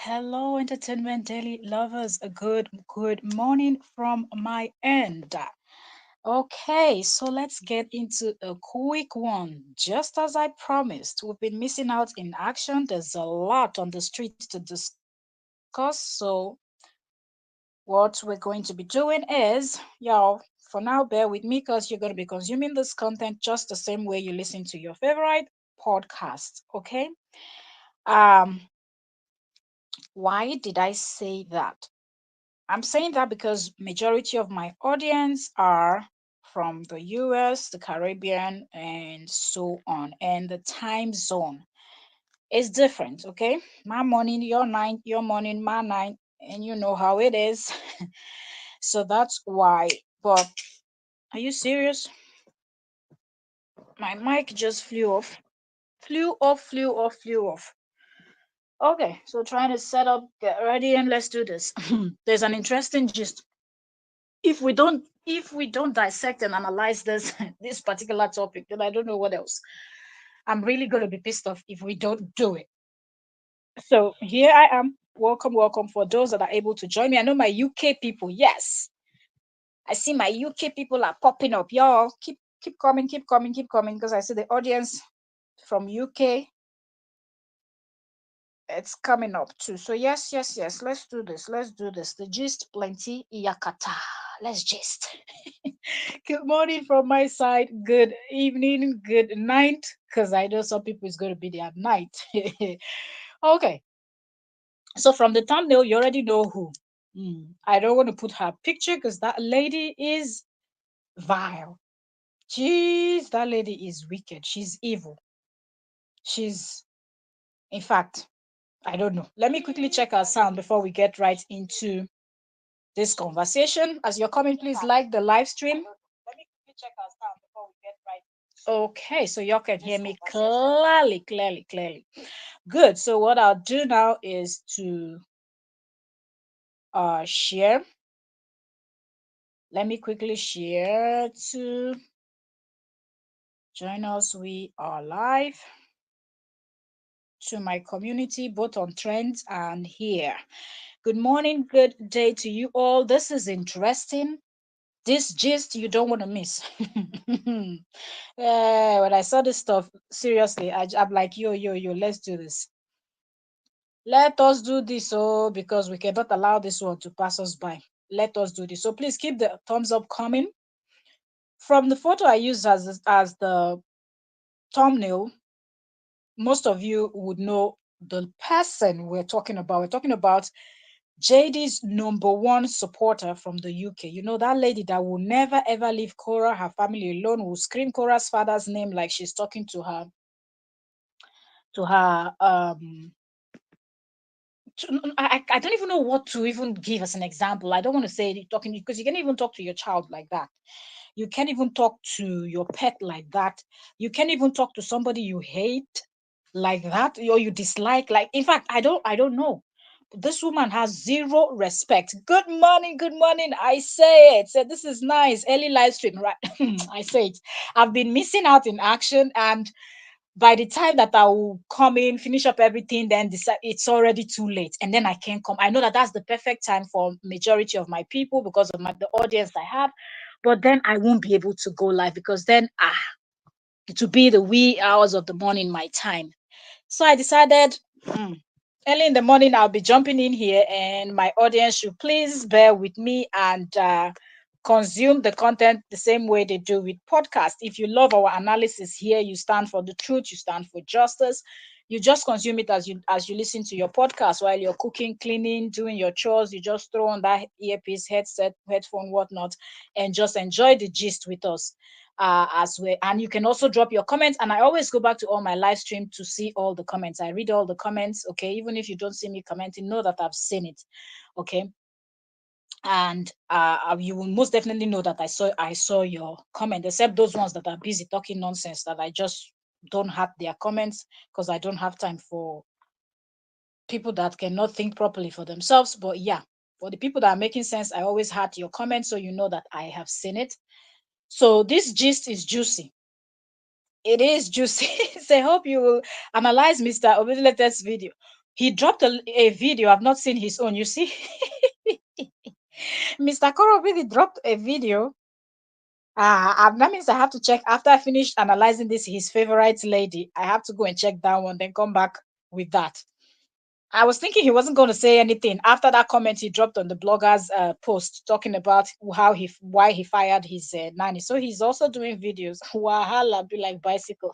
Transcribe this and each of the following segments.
hello, entertainment daily lovers. A good morning from my end. Okay, so let's get into a quick one. Just as I promised, we've been missing out in action. There's a lot on the street to discuss. So, what we're going to be doing is, y'all, for now, bear with me because you're going to be consuming this content just the same way you listen to your favorite podcast. Okay. Um, why did I say that? I'm saying that because majority of my audience are from the US, the Caribbean, and so on. And the time zone is different, okay? My morning, your night, your morning, my night, and you know how it is. So that's why. But are you serious? My mic just flew off. Flew off, flew off, flew off. Okay, so trying to set up, get ready, and let's do this. There's an interesting gist. If we don't dissect and analyze this this particular topic, then I don't know what else. I'm really gonna be pissed off if we don't do it. So here I am. Welcome, welcome for those that are able to join me. I know my UK people. Yes, I see my UK people are popping up. Y'all keep coming, keep coming, keep coming, because I see the audience from UK. It's coming up too. So yes, yes, yes. Let's do this. Let's do this. The gist plenty. Yakata. Let's gist. Good morning from my side. Good evening. Good night. Because I know some people is going to be there at night. Okay. So from the thumbnail, you already know who. I don't want to put her picture because that lady is vile. Jeez, that lady is wicked. She's evil. She's, in fact, I don't know. Let me quickly check our sound before we get right into this conversation. As you're coming, please like the live stream. Let me quickly check our sound before we get right. Okay, so y'all can hear me clearly, clearly, clearly. Good. So what I'll do now is to share. Let me quickly share to join us. We are live to my community, both on Trends and here. Good morning, good day to you all. This is interesting. This gist you don't want to miss. When I saw this stuff, seriously, I'm like, yo, let's do this. Let us do this, oh, because we cannot allow this one to pass us by. Let us do this. So please keep the thumbs up coming. From the photo I used as the thumbnail, most of you would know the person we're talking about. We're talking about JD's number one supporter from the UK. You know, that lady that will never ever leave Korra, her family alone, will scream Korra's father's name like she's talking to her I don't even know what to even give as an example. I don't want to say talking because you can't even talk to your child like that. You can't even talk to your pet like that. You can't even talk to somebody you hate like that or you dislike. Like, in fact, I don't know. This woman has zero respect. Good morning, good morning. I say it. So this is nice. Early live stream, right? I say it. I've been missing out in action, and by the time that I will come in, finish up everything, then decide it's already too late, and then I can't come. I know that that's the perfect time for majority of my people because of the audience I have, but then I won't be able to go live because then it will be the wee hours of the morning my time. So I decided early in the morning I'll be jumping in here, and my audience should please bear with me and consume the content the same way they do with podcast. If you love our analysis here, you stand for the truth, you stand for justice. You just consume it as you listen to your podcast while you're cooking, cleaning, doing your chores. You just throw on that earpiece, headset, headphone, whatnot, and just enjoy the gist with us as well. And you can also drop your comments. And I always go back to all my live stream to see all the comments. I read all the comments. Okay, even if you don't see me commenting, know that I've seen it. Okay, and you will most definitely know that I saw your comment, except those ones that are busy talking nonsense that I just don't have their comments because I don't have time for people that cannot think properly for themselves. But yeah, for the people that are making sense, I always had your comments, so you know that I have seen it. So this gist is juicy. It is juicy. So I hope you will analyze Mr. Obidilete's video. He dropped a video. I've not seen his own. You see, Mr. Korra really dropped a video. That means I have to check after I finish analyzing this. His favorite lady. I have to go and check that one, then come back with that. I was thinking he wasn't going to say anything after that comment he dropped on the blogger's post talking about why he fired his nanny. So he's also doing videos. Wahala be like bicycle,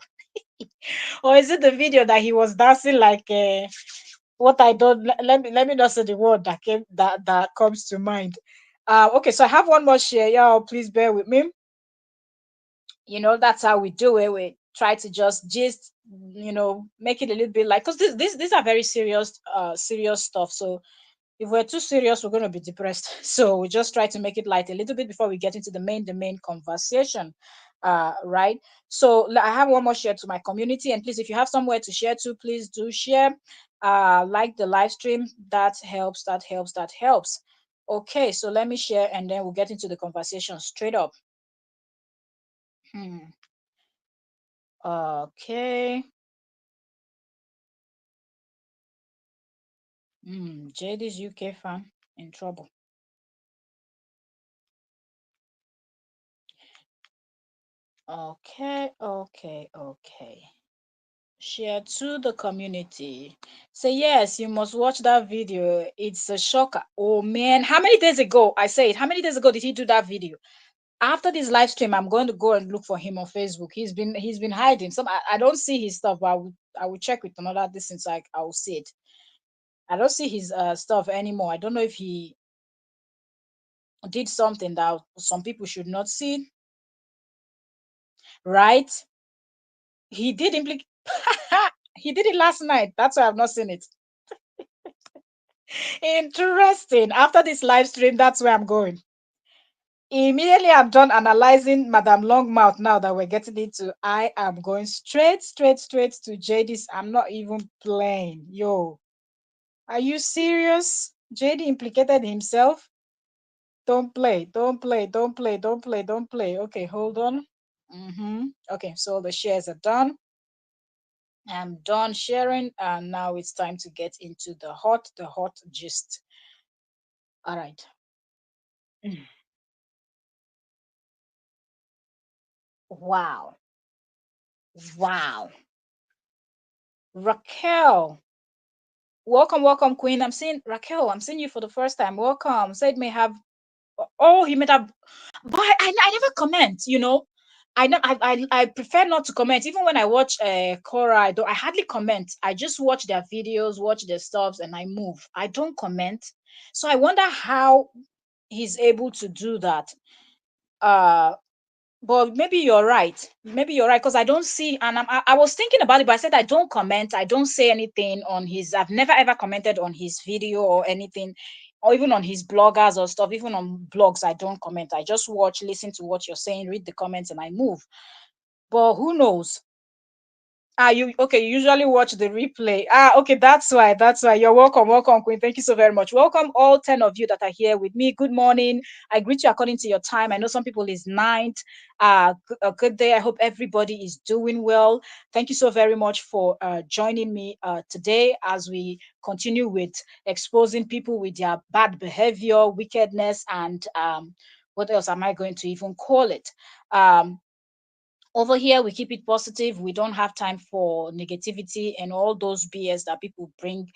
or is it the video that he was dancing like what I don't? Let me not say the word that comes to mind. Okay, so I have one more share. Y'all, please bear with me. That's how we do it. We try to just make it a little bit like, because these are very serious stuff. So if we're too serious, we're going to be depressed. So we just try to make it light a little bit before we get into the main conversation. Right. So I have one more share to my community, and please, if you have somewhere to share to, please do share. Like the live stream, that helps. That helps. Okay, so let me share, and then we'll get into the conversation straight up. Hmm. Okay. JD's UK fan in trouble. Okay. Share to the community. Say yes, you must watch that video. It's a shocker. Oh man, how many days ago? I said, how many days ago did he do that video? After this live stream, I'm going to go and look for him on Facebook. He's been hiding. I don't see his stuff, but I will check with another distance. I will see it. I don't see his stuff anymore. I don't know if he did something that some people should not see. Right? He did implicate. He did it last night. That's why I've not seen it. Interesting. After this live stream, that's where I'm going. Immediately I'm done analyzing Madame Longmouth. Now that we're getting into, I am going straight to JD's. I'm not even playing. Yo, are you serious? JD implicated himself. Don't play. Okay, hold on. Okay, so the shares are done. I'm done sharing, and now it's time to get into the hot gist. All right. Mm. Wow. Wow. Raquel. Welcome, Queen. I'm seeing Raquel. I'm seeing you for the first time. Welcome. Said may have. Oh, he may have. But I never comment. I know I prefer not to comment. Even when I watch Korra, I hardly comment. I just watch their videos, watch their stuffs, and I move. I don't comment. So I wonder how he's able to do that. Uh, but maybe you're right because I don't see, and I was thinking about it, but I said I don't comment. I don't say anything on his. I've never ever commented on his video or anything, or even on his bloggers or stuff. Even on blogs, I don't comment. I just watch, listen to what you're saying, read the comments, and I move. But who knows? You okay? You usually watch the replay. Okay, that's why. You're welcome, Queen. Thank you so very much. Welcome, all 10 of you that are here with me. Good morning. I greet you according to your time. I know some people is night. A good day. I hope everybody is doing well. Thank you so very much for joining me today as we continue with exposing people with their bad behavior, wickedness, and what else am I going to even call it? Um, Over here, we keep it positive. We don't have time for negativity and all those BS that people bring.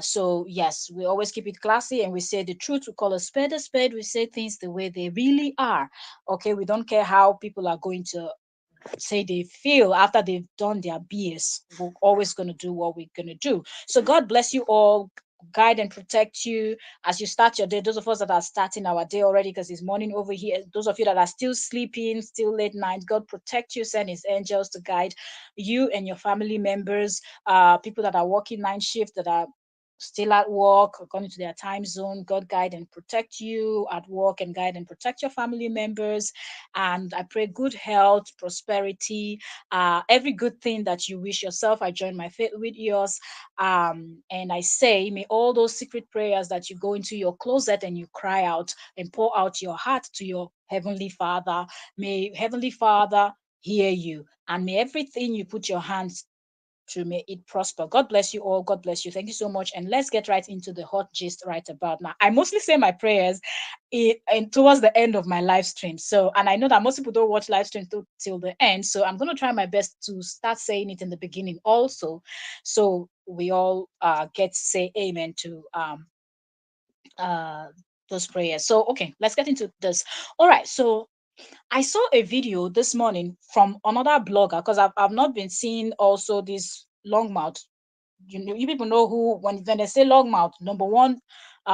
So yes, we always keep it classy and we say the truth. We call a spade a spade. We say things the way they really are. Okay, we don't care how people are going to say they feel after they've done their BS. We're always going to do what we're going to do. So God bless you all. Guide and protect you as you start your day. Those of us that are starting our day already, because it's morning over here. Those of you that are still sleeping, still late night, God protect you. Send His angels to guide you and your family members. People that are working night shift, that are still at work according to their time zone. God guide and protect you at work, and guide and protect your family members. And I pray good health, prosperity, every good thing that you wish yourself. I join my faith with yours. And I say, may all those secret prayers that you go into your closet and you cry out and pour out your heart to your Heavenly Father, may Heavenly Father hear you. And may everything you put your hands to may it prosper. God bless you all. God bless you. Thank you so much. And let's get right into the hot gist right about now. I mostly say my prayers and towards the end of my live stream. So, and I know that most people don't watch live stream till the end. So I'm going to try my best to start saying it in the beginning also. So we all get to say amen to uh those prayers. So okay, let's get into this. All right, so I saw a video this morning from another blogger because I've not been seeing also this long mouth. You people know who when they say long mouth, number one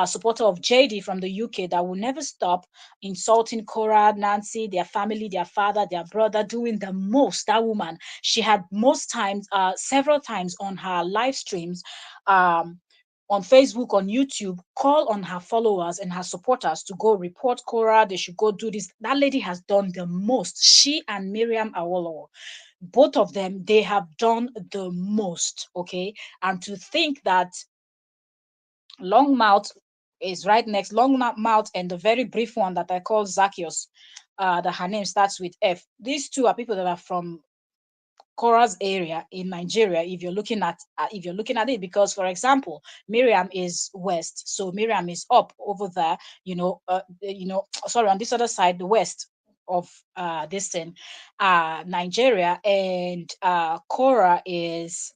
supporter of JD from the UK that will never stop insulting Korra, Nancy, their family, their father, their brother, doing the most. That woman, she had most times, several times on her live streams, um, on Facebook, on YouTube, call on her followers and her supporters to go report Korra. They should go do this. That lady has done the most. She and Miriam Awolowo, both of them, they have done the most. Okay, and to think that Longmouth is right next, Longmouth and the very brief one that I call Zacchaeus, that her name starts with F. These two are people that are from Korra's area in Nigeria. If you're looking at it, because for example, Miriam is west, so Miriam is up over there. Sorry, on this other side, the west of this thing, Nigeria, and Korra is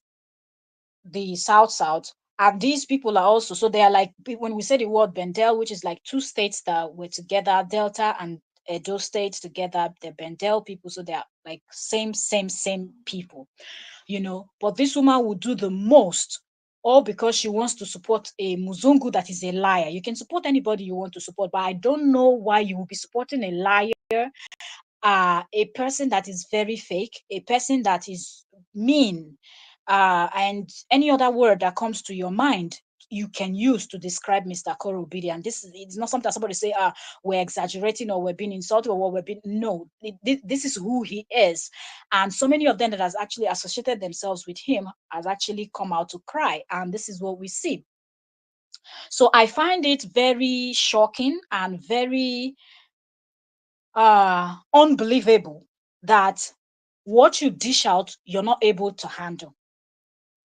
the south. And these people are also, so they are like, when we say the word Bendel, which is like two states that were together, Delta and Edo states together, the Bendel people, so they are like same people, But this woman will do the most, all because she wants to support a Muzungu that is a liar. You can support anybody you want to support, but I don't know why you will be supporting a liar, a person that is very fake, a person that is mean, and any other word that comes to your mind you can use to describe Mr. Koro Obidi. And this is, it's not something that somebody say, we're exaggerating or we're being insulted or what we're being. No, this is who he is. And so many of them that has actually associated themselves with him has actually come out to cry. And this is what we see. So I find it very shocking and very unbelievable that what you dish out, you're not able to handle.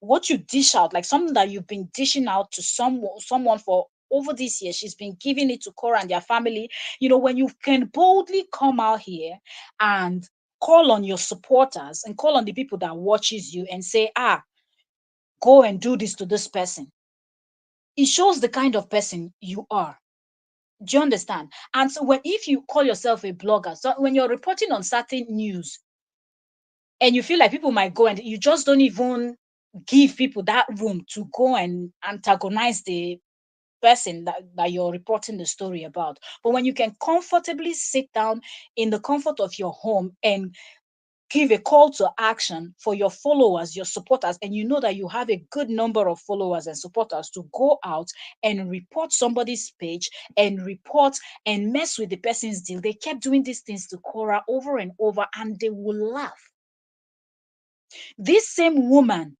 What you dish out, like something that you've been dishing out to someone for over this year, she's been giving it to Cora and their family. When you can boldly come out here and call on your supporters and call on the people that watches you and say, go and do this to this person. It shows the kind of person you are. Do you understand? And so if you call yourself a blogger, so when you're reporting on certain news and you feel like people might go and you just don't even give people that room to go and antagonize the person that you're reporting the story about. But when you can comfortably sit down in the comfort of your home and give a call to action for your followers, your supporters, and you know that you have a good number of followers and supporters to go out and report somebody's page and report and mess with the person's deal. They kept doing these things to Korra over and over, and they will laugh. This same woman,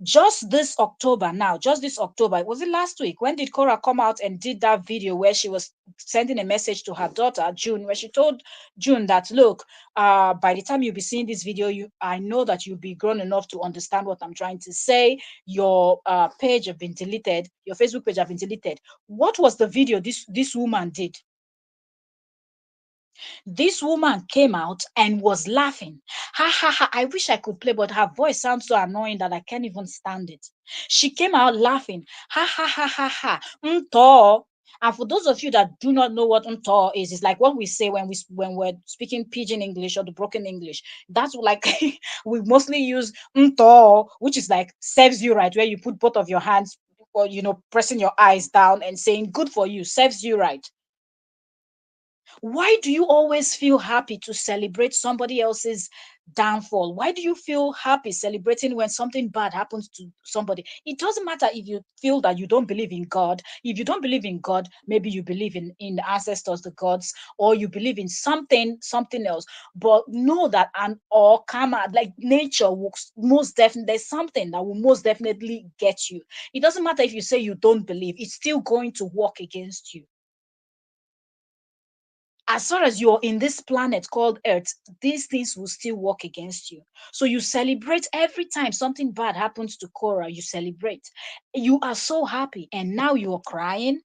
just this October, was it last week? When did Korra come out and did that video where she was sending a message to her daughter, June, where she told June that, look, by the time you'll be seeing this video, I know that you'll be grown enough to understand what I'm trying to say. Your page have been deleted, your Facebook page have been deleted. What was the video this woman did? This woman came out and was laughing. Ha ha ha. I wish I could play, but her voice sounds so annoying that I can't even stand it. She came out laughing. Ha ha ha ha ha. Mto. And for those of you that do not know what mto is, it's like what we say when we're speaking pidgin English or the broken English. That's like we mostly use mto, which is like serves you right, where you put both of your hands or pressing your eyes down and saying good for you, serves you right. Why do you always feel happy to celebrate somebody else's downfall? Why do you feel happy celebrating when something bad happens to somebody? It doesn't matter if you feel that you don't believe in God. If you don't believe in God, maybe you believe in the ancestors, the gods, or you believe in something else. But know that or karma, like nature, will most definitely, there's something that will most definitely get you. It doesn't matter if you say you don't believe; it's still going to work against you. as far as you're in this planet called Earth, these things will still work against you. So you celebrate every time something bad happens to Korra, you celebrate. You are so happy, and now you're crying.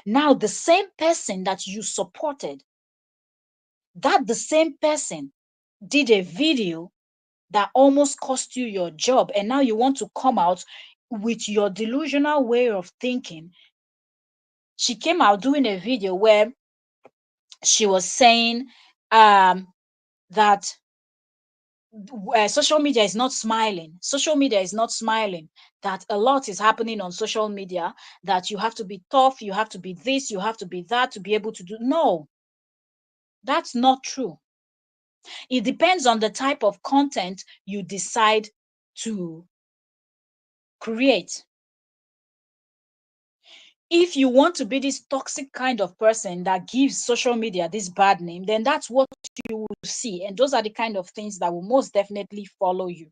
Now, the same person that you supported, that the same person did a video that almost cost you your job, and now you want to come out with your delusional way of thinking. She came out doing a video where she was saying that social media is not smiling. Social media is not smiling. That a lot is happening on social media, that you have to be tough, you have to be this, you have to be that to be able to do. No, that's not true. It depends on the type of content you decide to create. If you want to be this toxic kind of person that gives social media this bad name, then that's what you will see. And those are the kind of things that will most definitely follow you.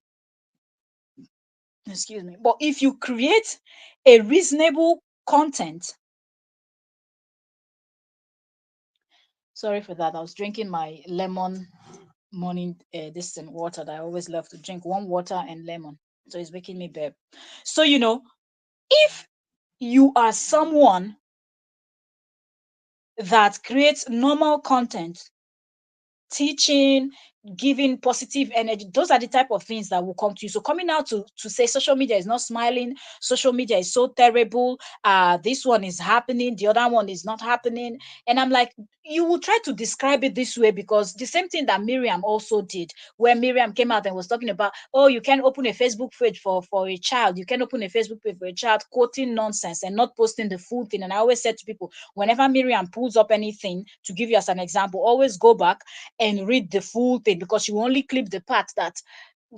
Excuse me. But if you create a reasonable content, sorry for that, I was drinking my lemon morning this and water that I always love to drink, warm water and lemon. So it's making me burp. So if you are someone that creates normal content, teaching, giving positive energy, those are the type of things that will come to you. So coming out to say social media is not smiling, social media is so terrible, this one is happening, the other one is not happening, and I'm like, you will try to describe it this way because the same thing that Miriam also did, where Miriam came out and was talking about, oh, you can open a Facebook page for a child, you can open a Facebook page for a child, quoting nonsense and not posting the full thing. And I always said to people, whenever Miriam pulls up anything, to give you as an example, always go back and read the full thing, because she will only clip the part that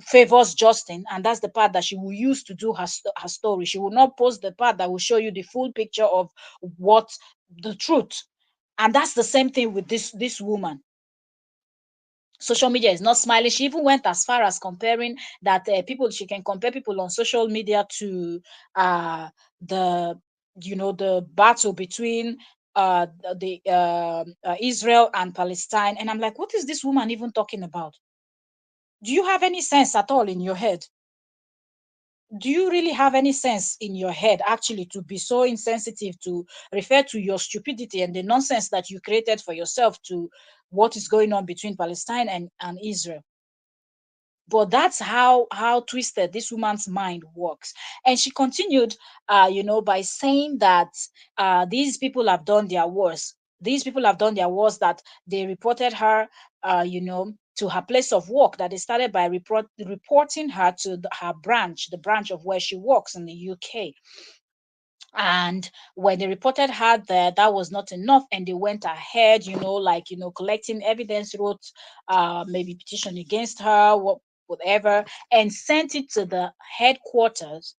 favors Justin, and that's the part that she will use to do her story. She will not post the part that will show you the full picture of what the truth. And that's the same thing with this woman. Social media is not smiling. She even went as far as comparing that she can compare people on social media to the the battle between the Israel and Palestine. And I'm like, what is this woman even talking about? Do you have any sense at all in your head? Do you really have any sense in your head actually to be so insensitive to refer to your stupidity and the nonsense that you created for yourself to what is going on between Palestine and Israel? But that's how twisted this woman's mind works. And she continued by saying that these people have done their worst. These people have done their worst, that they reported her to her place of work, that they started by reporting her to her branch, the branch of where she works in the UK. And when they reported her there, that was not enough, and they went ahead, collecting evidence, wrote maybe petition against her, whatever, and sent it to the headquarters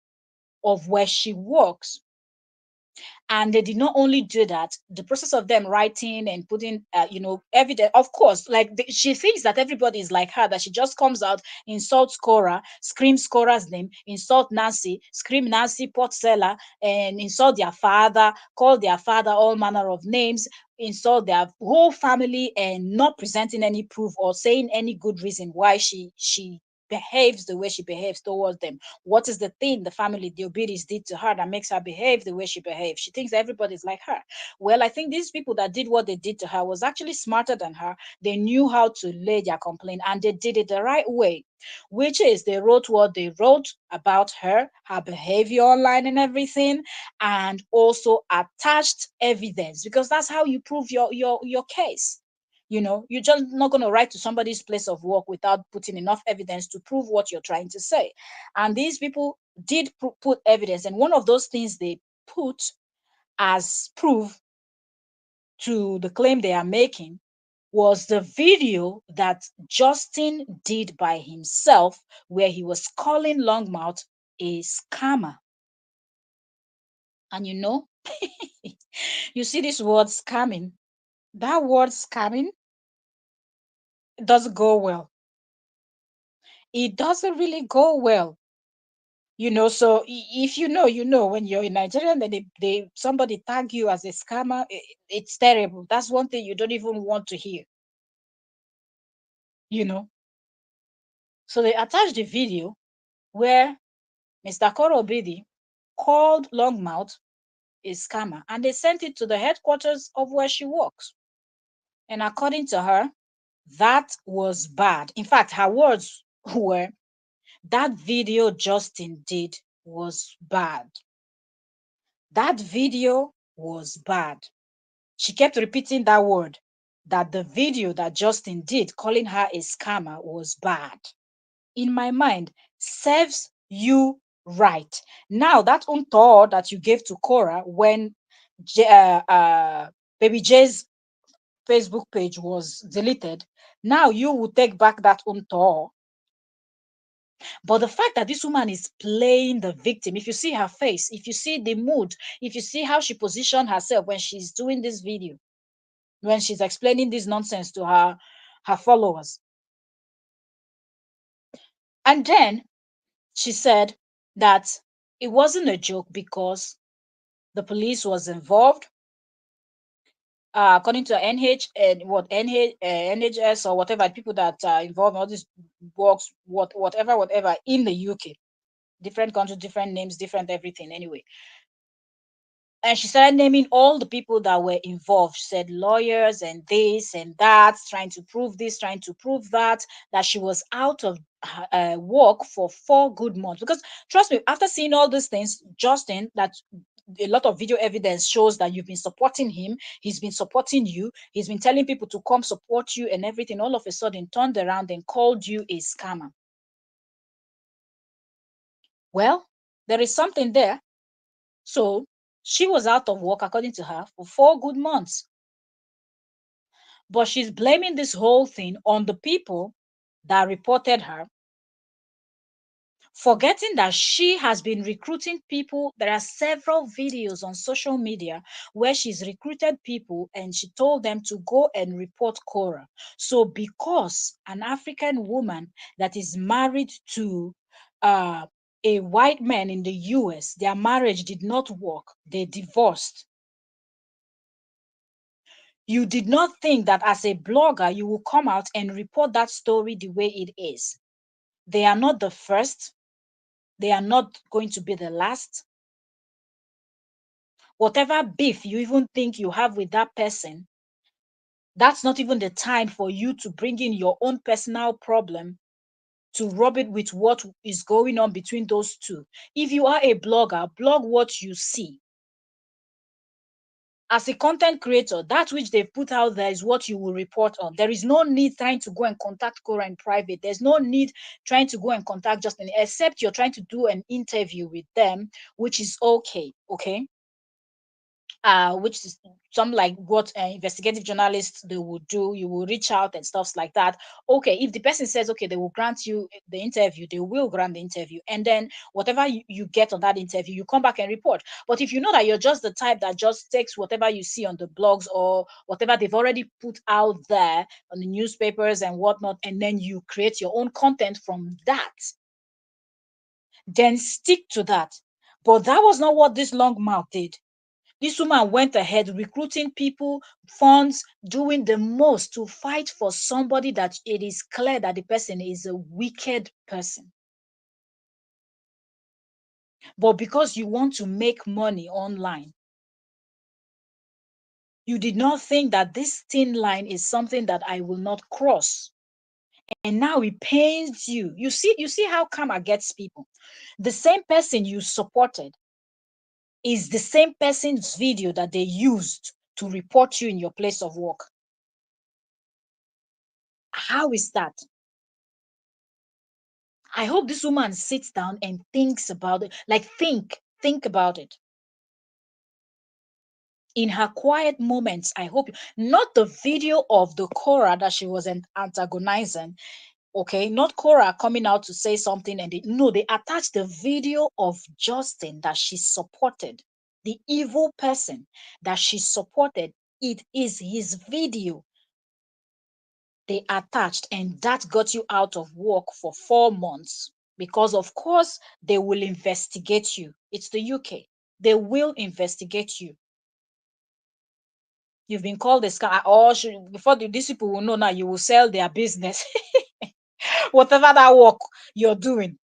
of where she works. And they did not only do that, the process of them writing and putting evidence, of course, like she thinks that everybody is like her, that she just comes out, insults Korra, screams Korra's name, insult Nancy, scream Nancy pot seller, and insult their father, call their father all manner of names, insult their whole family, and not presenting any proof or saying any good reason why she behaves the way she behaves towards them. What is the thing the family, the obidis, did to her that makes her behave the way she behaves? She thinks everybody's like her. Well, I think these people that did what they did to her was actually smarter than her. They knew how to lay their complaint, and they did it the right way, which is they wrote what they wrote about her behavior online and everything, and also attached evidence, because that's how you prove your case. You're just not going to write to somebody's place of work without putting enough evidence to prove what you're trying to say. And these people did put evidence. And one of those things they put as proof to the claim they are making was the video that Justin did by himself, where he was calling Longmouth a scammer. And you see this word scamming. That word scamming doesn't go well. It doesn't really go well. So if you know, when you're in Nigeria, then they somebody tag you as a scammer, it's terrible. That's one thing you don't even want to hear, you know. So they attached the video where Mr. Korra Obidi called Longmouth a scammer, and they sent it to the headquarters of where she works. And according to her, that was bad. In fact, her words were, that video Justin did was bad. That video was bad. She kept repeating that word, that the video that Justin did, calling her a scammer, was bad. In my mind, serves you right. Now, that unto that you gave to Korra when Baby J's Facebook page was deleted, now you will take back that unto. But the fact that this woman is playing the victim, if you see her face, if you see the mood, if you see how she positioned herself when she's doing this video, when she's explaining this nonsense to her followers. And then she said that it wasn't a joke because the police was involved. According to NH and NHS or whatever, people that are involved in all these works, whatever in the UK, different countries, different names, different everything. Anyway, and she started naming all the people that were involved. She said lawyers and this and that, trying to prove this, trying to prove that she was out of work for 4 good months. Because trust me, after seeing all these things, Justin, that a lot of video evidence shows that you've been supporting him, he's been supporting you, he's been telling people to come support you and everything, all of a sudden turned around and called you a scammer. Well, there is something there. So she was out of work, according to her, for 4 good months. But she's blaming this whole thing on the people that reported her, forgetting that she has been recruiting people. There are several videos on social media where she's recruited people and she told them to go and report Korra. So, because an African woman that is married to a white man in the US, their marriage did not work, they divorced. You did not think that as a blogger, you will come out and report that story the way it is. They are not the first. They are not going to be the last. Whatever beef you even think you have with that person, that's not even the time for you to bring in your own personal problem to rub it with what is going on between those two. If you are a blogger, blog what you see. As a content creator, that which they've put out there is what you will report on. There is no need trying to go and contact Korra in private. There's no need trying to go and contact Justin, except you're trying to do an interview with them, which is okay. Okay. Which is some like what investigative journalists they would do. You will reach out and stuffs like that. Okay, if the person says okay, they will grant you the interview, they will grant the interview, and then whatever you get on that interview, you come back and report. But if you know that you're just the type that just takes whatever you see on the blogs or whatever they've already put out there on the newspapers and whatnot, and then you create your own content from that, then stick to that. But that was not what this long mouth did. This woman went ahead recruiting people, funds, doing the most to fight for somebody that it is clear that the person is a wicked person. But because you want to make money online, you did not think that this thin line is something that I will not cross. And now it pains you. You see how karma gets people. The same person you supported is the same person's video that they used to report you in your place of work. How is that? I hope this woman sits down and thinks about it. Like think about it. In her quiet moments, I hope not the video of the Korra that she was antagonizing. Okay, not Korra coming out to say something and no, they attached the video of Justin that she supported, the evil person that she supported. It is his video they attached, and that got you out of work for 4 months. because of course they will investigate you. It's the UK. They will investigate you. You've been called a scam, or before these people will know now, you will sell their business, whatever that work you're doing.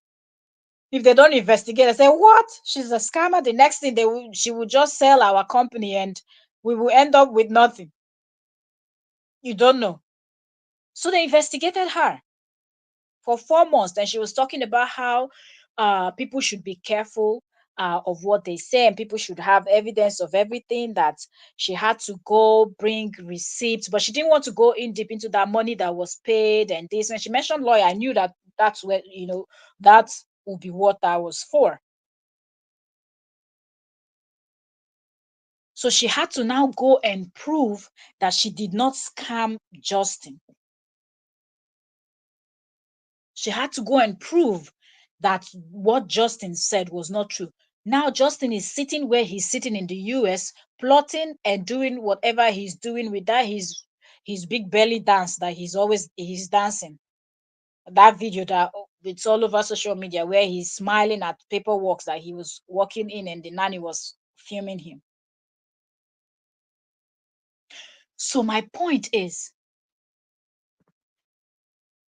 If they don't investigate, they say, "What? She's a scammer." The next thing she will just sell our company, and we will end up with nothing. You don't know. So they investigated her for 4 months. Then she was talking about how people should be careful of what they say, and people should have evidence of everything, that she had to go bring receipts, but she didn't want to go in deep into that money that was paid and this. When she mentioned lawyer, I knew that that's where, that would be what that was for. So she had to now go and prove that she did not scam Justin. She had to go and prove that what Justin said was not true. Now Justin is sitting where he's sitting in the US, plotting and doing whatever he's doing with that his big belly dance that he's dancing. That video that it's all over social media, where he's smiling at paperwork that he was working in and the nanny was filming him. So my point is,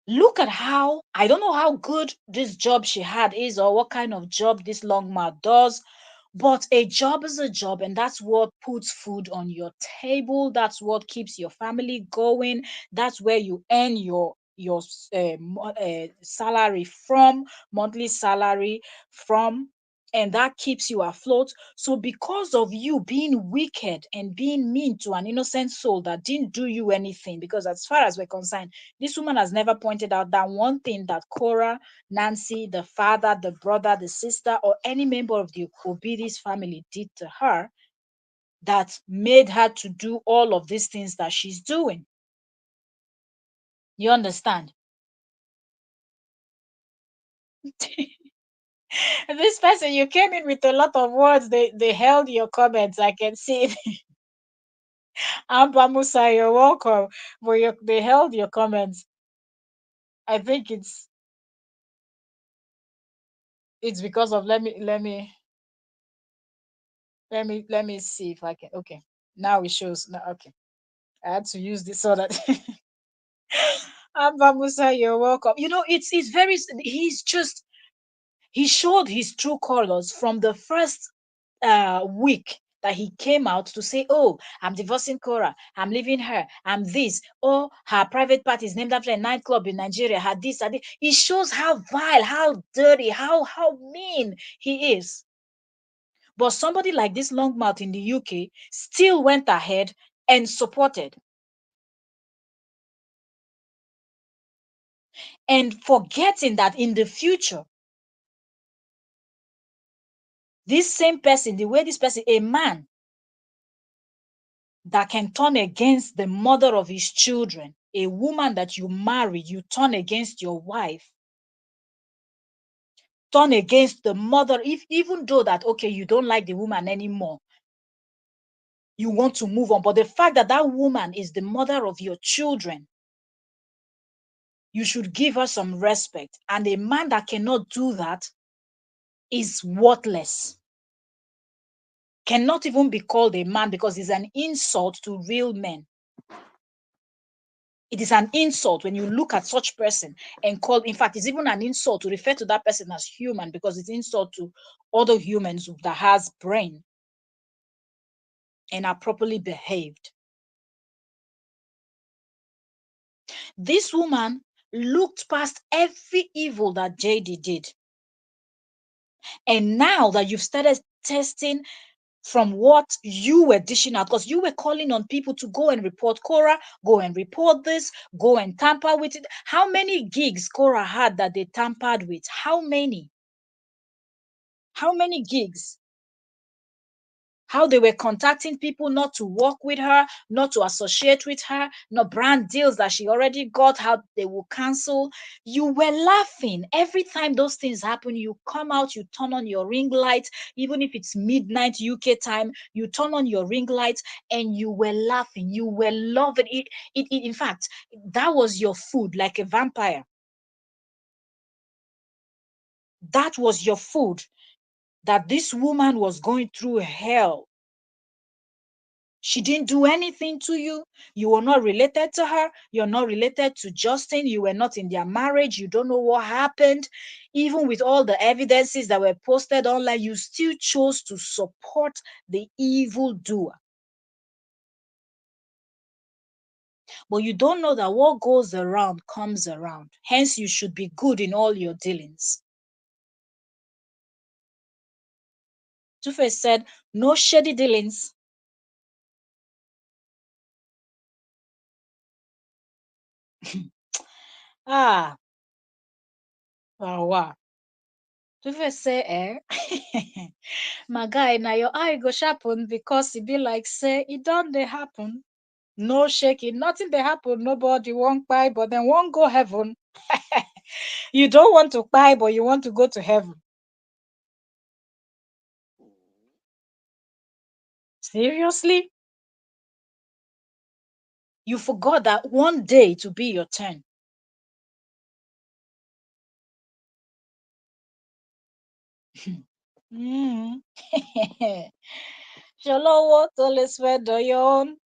look at how, I don't know how good this job she had is, or what kind of job this long mouth does, but a job is a job, and that's what puts food on your table. That's what keeps your family going. That's where you earn your salary from, monthly salary from, and that keeps you afloat. So because of you being wicked and being mean to an innocent soul that didn't do you anything, because as far as we're concerned, this woman has never pointed out that one thing that Korra, Nancy, the father, the brother, the sister, or any member of the Obidi's family did to her that made her to do all of these things that she's doing. You understand? This person, you came in with a lot of words. They held your comments. I can see it. Amba Musa, you're welcome. But they held your comments. I think it's because of, let me see if I can. Okay, now it shows. Now, okay, I had to use this so that Amba Musa, you're welcome. It's very. He showed his true colors from the first week that he came out to say, "Oh, I'm divorcing Korra. I'm leaving her. I'm this. Oh, her private party is named after a nightclub in Nigeria. Had this, had this." It shows how vile, how dirty, how mean he is. But somebody like this Longmouth in the UK still went ahead and supported, and forgetting that in the future, this same person, the way this person, a man that can turn against the mother of his children, a woman that you married, you turn against your wife, turn against the mother, if even though that, okay, you don't like the woman anymore, you want to move on, but the fact that that woman is the mother of your children, you should give her some respect. And a man that cannot do that is worthless, cannot even be called a man, because it's an insult to real men. It is an insult when you look at such person and call, in fact, it's even an insult to refer to that person as human, because it's insult to other humans that has brain and are properly behaved. This woman looked past every evil that JD did. And now that you've started testing from what you were dishing out, because you were calling on people to go and report Korra, go and report this, go and tamper with it. How many gigs Korra had that they tampered with? How many? How many gigs? How they were contacting people not to work with her, not to associate with her, no brand deals that she already got, how they will cancel. You were laughing. Every time those things happen, you come out, you turn on your ring light, even if it's midnight UK time, you turn on your ring light and you were laughing. You were loving it. In fact, that was your food, like a vampire. That was your food. That this woman was going through hell. She didn't do anything to you. You were not related to her. You're not related to Justin. You were not in their marriage. You don't know what happened. Even with all the evidences that were posted online, you still chose to support the evildoer. But you don't know that what goes around comes around. Hence, you should be good in all your dealings. Two-Face said, no shady dealings. Ah, wow, wow. Two-Face say, my guy, now your eye go sharpen because it be like, say, it done they happen. No shaking, nothing they happen. Nobody won't buy, but then won't go heaven. You don't want to buy, but you want to go to heaven. Seriously? You forgot that one day to be your turn. Mm. Ṣolówó tó lè swedo your own.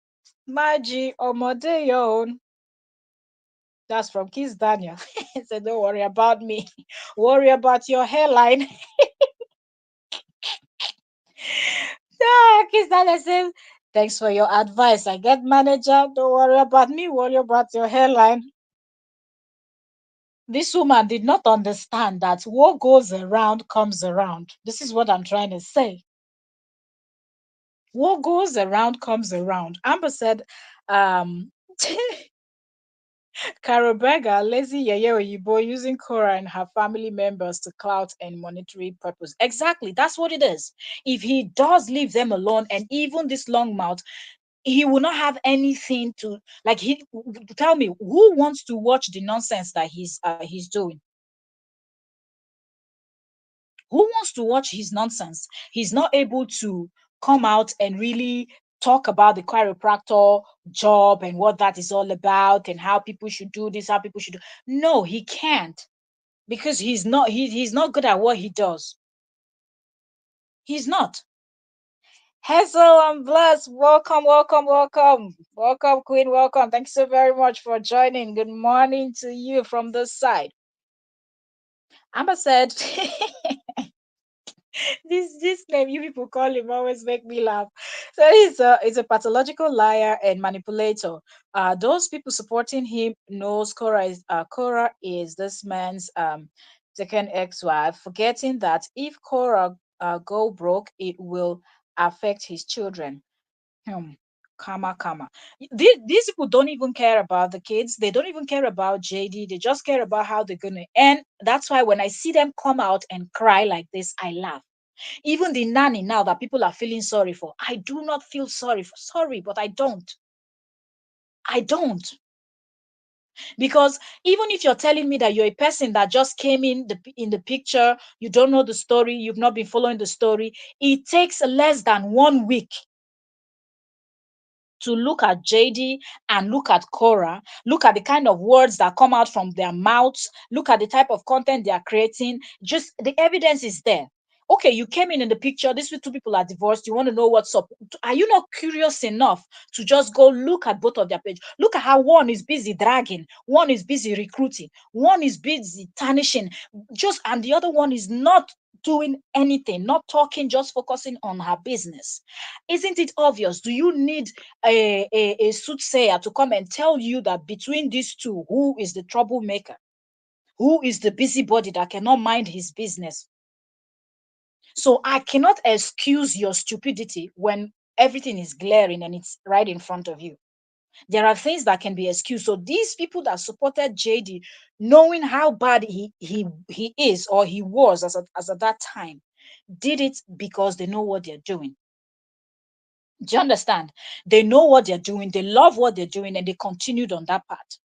Májí ọmọdé your own. That's from Kiss Daniel. He said, don't worry about me. Worry about your hairline. Kiss Daniel says, thanks for your advice. I get manager. Don't worry about me. Worry about your hairline. This woman did not understand that what goes around comes around. This is what I'm trying to say. What goes around comes around. Amber said, um, Carol Berger, lazy Yeye Oyibo, using Korra and her family members to clout and monetary purpose. Exactly, that's what it is. If he does leave them alone, and even this long mouth, he will not have anything to like. He tell me who wants to watch the nonsense that he's doing. Who wants to watch his nonsense? He's not able to come out and really talk about the chiropractor job and what that is all about and how people should do this, how people should do. No, he can't because he's not good at what he does. He's not. Hazel and Bless, welcome, welcome, welcome. Welcome, Queen, welcome. Thanks so very much for joining. Good morning to you from this side. Amber said, this name you people call him always make me laugh. So he's a pathological liar and manipulator. Those people supporting him knows Korra is this man's second ex-wife, forgetting that if Korra go broke, it will affect his children. Hmm. Karma, karma. These people don't even care about the kids. They don't even care about JD. They just care about how they're gonna end. That's why when I see them come out and cry like this, I laugh. Even the nanny now that people are feeling sorry for, I do not feel sorry, but I don't. I don't. Because even if you're telling me that you're a person that just came in the picture, you don't know the story, you've not been following the story, it takes less than 1 week to look at JD and look at Korra, look at the kind of words that come out from their mouths, look at the type of content they are creating. Just the evidence is there. Okay, you came in the picture. These two people are divorced. You want to know what's up. Are you not curious enough to just go look at both of their page? Look at how one is busy dragging, one is busy recruiting, one is busy tarnishing, just and the other one is not doing anything, not talking, just focusing on her business. Isn't it obvious? Do you need a soothsayer to come and tell you that between these two, who is the troublemaker? Who is the busybody that cannot mind his business? So I cannot excuse your stupidity when everything is glaring and it's right in front of you. There are things that can be excused. So these people that supported JD, knowing how bad he is or he was as at that time, did it because they know what they're doing. Do you understand? They know what they're doing, they love what they're doing, and they continued on that path.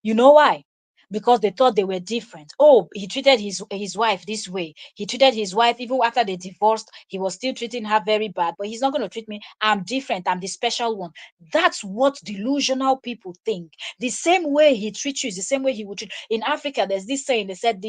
You know why? Because they thought they were different. Oh, he treated his wife this way. He treated his wife even after they divorced. He was still treating her very bad. But he's not going to treat me. I'm different. I'm the special one. That's what delusional people think. The same way he treats you is the same way he would treat. In Africa, there's this saying. They said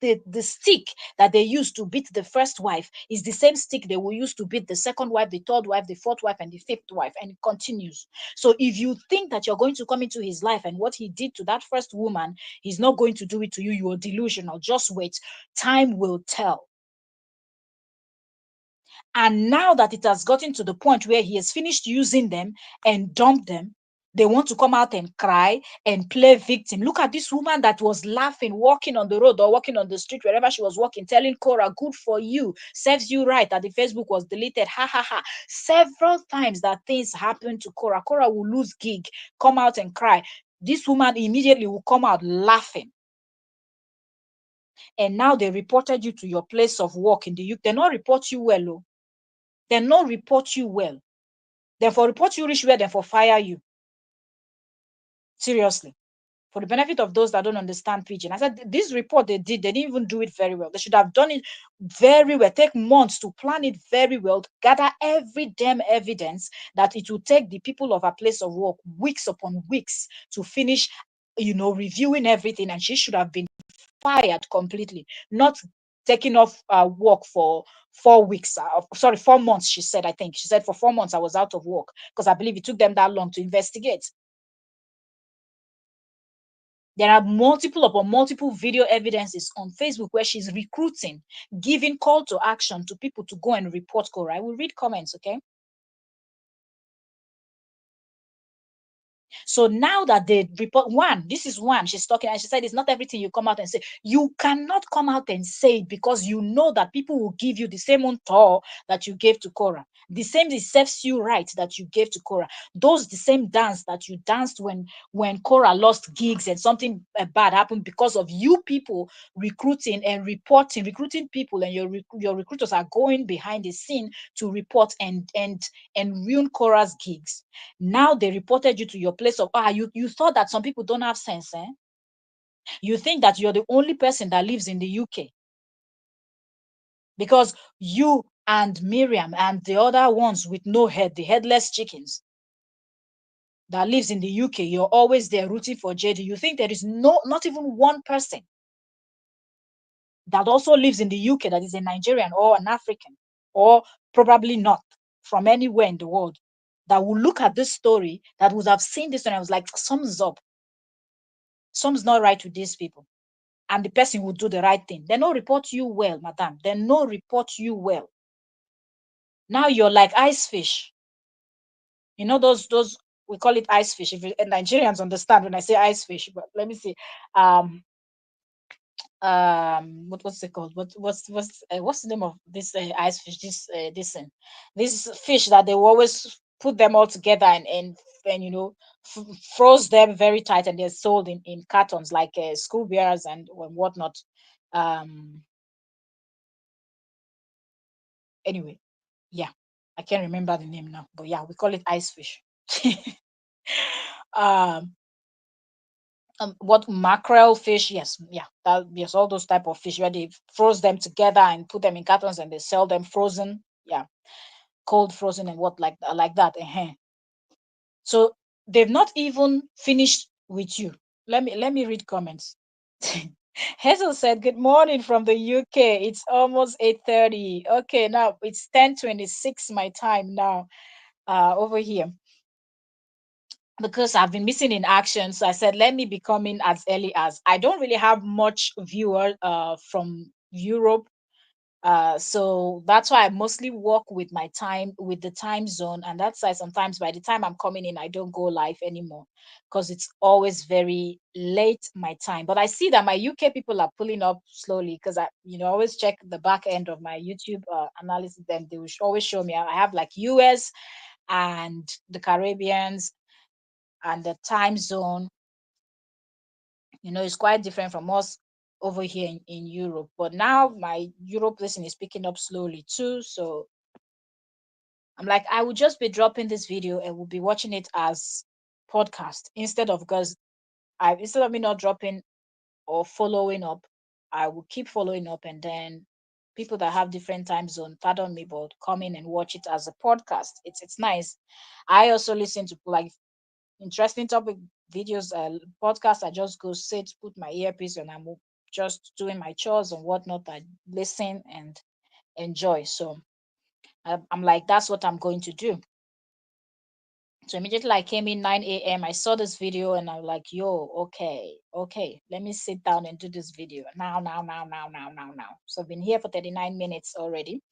the stick that they used to beat the first wife is the same stick they will use to beat the second wife, the third wife, the fourth wife, and the fifth wife, and it continues. So if you think that you're going to come into his life and what he did to that first woman, he's not going to do it to you, you're delusional. Just wait. Time will tell. And now that it has gotten to the point where he has finished using them and dumped them, they want to come out and cry and play victim. Look at this woman that was laughing, walking on the road or walking on the street, wherever she was walking, telling Korra, good for you, serves you right, that the Facebook was deleted. Ha ha ha. Several times that things happened to Korra. Korra will lose gig, come out and cry. This woman immediately will come out laughing. And now they reported you to your place of work in the UK. They not report you well, oh. They not report you well. Then for report you reach where, then for fire you. Seriously. For the benefit of those that don't understand pidgin, I said this report they did, they didn't even do it very well. They should have done it very well. Take months to plan it very well, gather every damn evidence that it will take the people of a place of work weeks upon weeks to finish, reviewing everything. And she should have been fired completely, not taking off work for 4 weeks. Sorry, 4 months. She said, I think she said for 4 months I was out of work because I believe it took them that long to investigate. There are multiple upon multiple video evidences on Facebook where she's recruiting, giving call to action to people to go and report Korra. I will read comments, okay? So now that they report this is one, she's talking and she said, it's not everything you come out and say. You cannot come out and say it because you know that people will give you the same tour that you gave to Korra. The same serves you right that you gave to Korra. Those the same dance that you danced when Korra lost gigs and something bad happened because of you people recruiting and reporting, recruiting people, and your recruiters are going behind the scene to report and ruin Korra's gigs. Now they reported you to your place of you thought that some people don't have sense, eh? You think that you're the only person that lives in the UK because you and Miriam and the other ones with no head, the headless chickens that lives in the UK, you're always there rooting for JD. You think there is not even one person that also lives in the UK that is a Nigerian or an African or probably not from anywhere in the world that will look at this story, that would have seen this and I was like, something's up. Something's not right with these people. And the person will do the right thing. They no report you well, madam. They no report you well. Now you're like ice fish. You know those we call it ice fish. If Nigerians understand when I say ice fish, but let me see. What's it called? What's the name of this ice fish? This fish that they will always put them all together and froze them very tight and they're sold in cartons like school beers and whatnot. Um, anyway, yeah, I can't remember the name now, but yeah, we call it ice fish. um what mackerel fish, yes, yeah, yes, all those type of fish where they froze them together and put them in cartons and they sell them frozen, yeah, cold frozen and what like that. So they've not even finished with you. Let me read comments. Hazel said, good morning from the UK. It's almost 8:30. Okay, now it's 10:26 my time now over here because I've been missing in action. So I said, let me be coming as early as I don't really have much viewer from Europe. So that's why I mostly work with my time with the time zone. And that's why sometimes by the time I'm coming in, I don't go live anymore because it's always very late my time. But I see that my UK people are pulling up slowly because I always check the back end of my YouTube analysis. Then they will always show me I have like US and the Caribbeans and the time zone, it's quite different from us over here in Europe. But now my Europe listen is picking up slowly too. So I'm like, I will just be dropping this video and we'll be watching it as podcast instead of instead of me not dropping or following up, I will keep following up and then people that have different time zone, pardon me, but come in and watch it as a podcast. It's nice. I also listen to like interesting topic videos, podcasts. I just go sit, put my earpiece, and just doing my chores and whatnot. I listen and enjoy. So I'm like, that's what I'm going to do. So immediately I came in 9 a.m. I saw this video and I'm like, yo, okay, let me sit down and do this video now. So I've been here for 39 minutes already.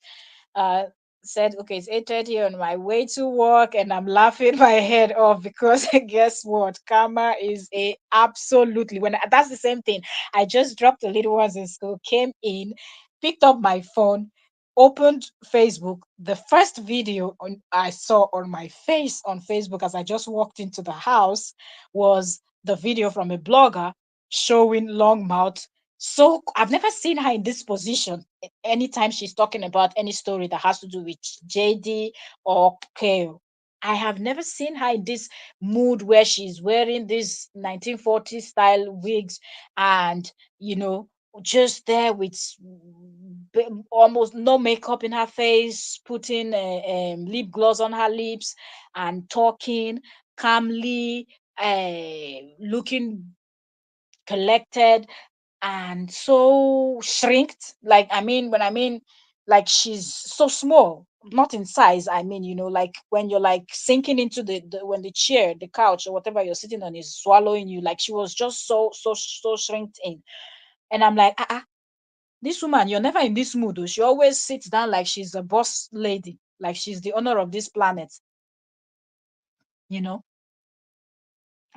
uh Said okay, it's 8:30 on my way to work, and I'm laughing my head off because guess what, karma is a absolutely, that's the same thing. I just dropped the little ones in school, came in, picked up my phone, opened Facebook. The first I saw on my face on Facebook as I just walked into the house was the video from a blogger showing long mouth. So I've never seen her in this position anytime she's talking about any story that has to do with JD or Kale. I have never seen her in this mood where she's wearing these 1940s style wigs and, you know, just there with almost no makeup in her face, putting lip gloss on her lips and talking calmly, looking collected and so shrinked. Like, I mean, when I mean, like, she's so small, not in size. I mean, like when you're like sinking into when the chair, the couch, or whatever you're sitting on is swallowing you. Like, she was just so shrinked in. And I'm like, this woman, you're never in this mood. Oh. She always sits down like she's a boss lady, like she's the owner of this planet, you know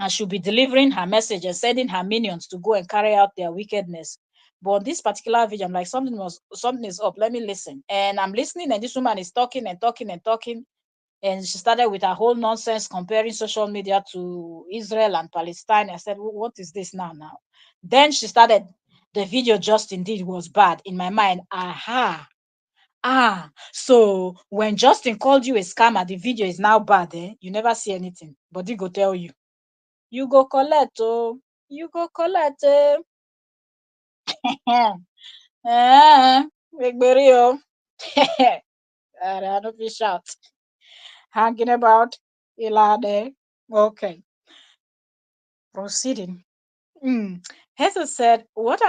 and she'll be delivering her message and sending her minions to go and carry out their wickedness. But this particular video, I'm like, something is up. Let me listen. And I'm listening, and this woman is talking and talking and talking. And she started with her whole nonsense comparing social media to Israel and Palestine. I said, What is this now? Then she started, the video just indeed was bad in my mind. Aha. So when Justin called you a scammer, the video is now bad, eh? You never see anything. But he go tell you. You go collect, oh. You go collect, eh. Egberi, oh. I don't fish out. Hanging about. Ilade. Okay. Proceeding. Hester said, what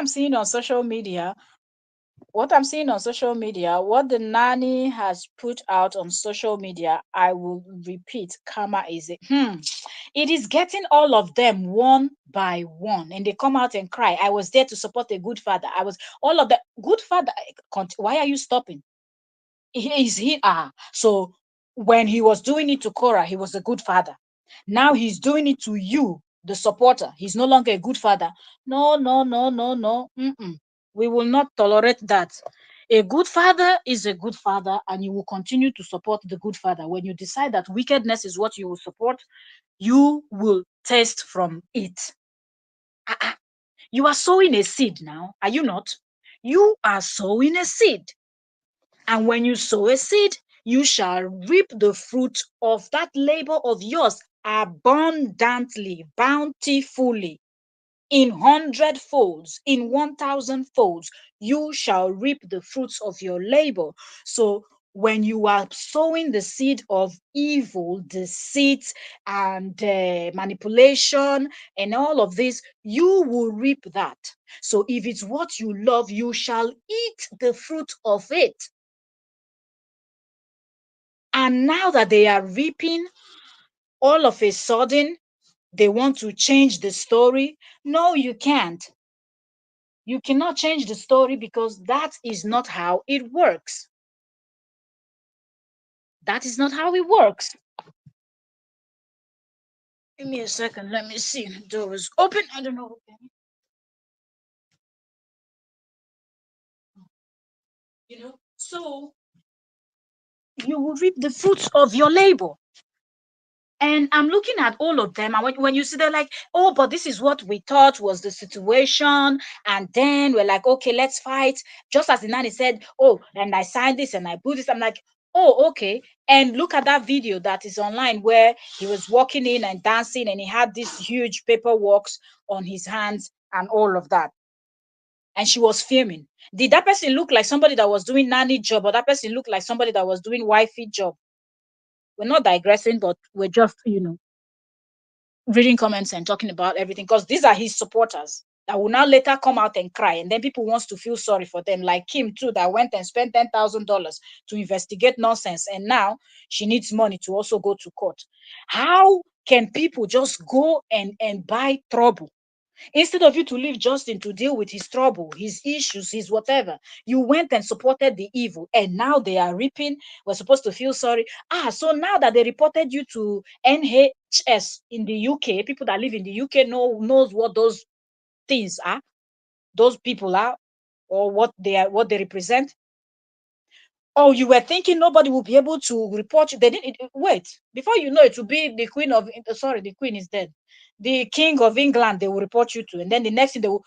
the nanny has put out on social media, I will repeat, karma is it. It is getting all of them one by one, and they come out and cry. I was there to support a good father. I was all of the good father. Why are you stopping? So when he was doing it to Korra, he was a good father. Now he's doing it to you, the supporter. He's no longer a good father. No, no, no, no, no. We will not tolerate that. A good father is a good father, and you will continue to support the good father. When you decide that wickedness is what you will support, you will taste from it. You are sowing a seed now, are you not? You are sowing a seed. And when you sow a seed, you shall reap the fruit of that labor of yours abundantly, bountifully, in 100 folds, in 1,000 folds. You shall reap the fruits of your labor. So when you are sowing the seed of evil, deceit, and manipulation, and all of this, you will reap that. So if it's what you love, you shall eat the fruit of it. And now that they are reaping, all of a sudden, they want to change the story. No, you can't. You cannot change the story because that is not how it works. That is not how it works. Give me a second. Let me see. The door is open. I don't know. So you will reap the fruits of your labor. And I'm looking at all of them. And when you see, they're like, oh, but this is what we thought was the situation. And then we're like, okay, let's fight. Just as the nanny said, oh, and I signed this and I put this. I'm like, oh, okay. And look at that video that is online where he was walking in and dancing and he had these huge paperwork on his hands and all of that. And she was filming. Did that person look like somebody that was doing nanny job, or that person look like somebody that was doing wifey job? We're not digressing, but we're just, reading comments and talking about everything because these are his supporters that will now later come out and cry, and then people wants to feel sorry for them, like Kim too, that went and spent $10,000 to investigate nonsense, and now she needs money to also go to court. How can people just go and buy trouble instead of you to leave Justin to deal with his trouble, his issues, his whatever? You went and supported the evil, and now they are reaping. We're supposed to feel sorry. So now that they reported you to NHS in the UK, people that live in the UK knows what those things are, those people are, or what they are, what they represent. Oh, you were thinking nobody will be able to report you. They didn't wait. Before you know it, will be the Queen of sorry, the Queen is dead. The King of England, they will report you to, and then the next thing they will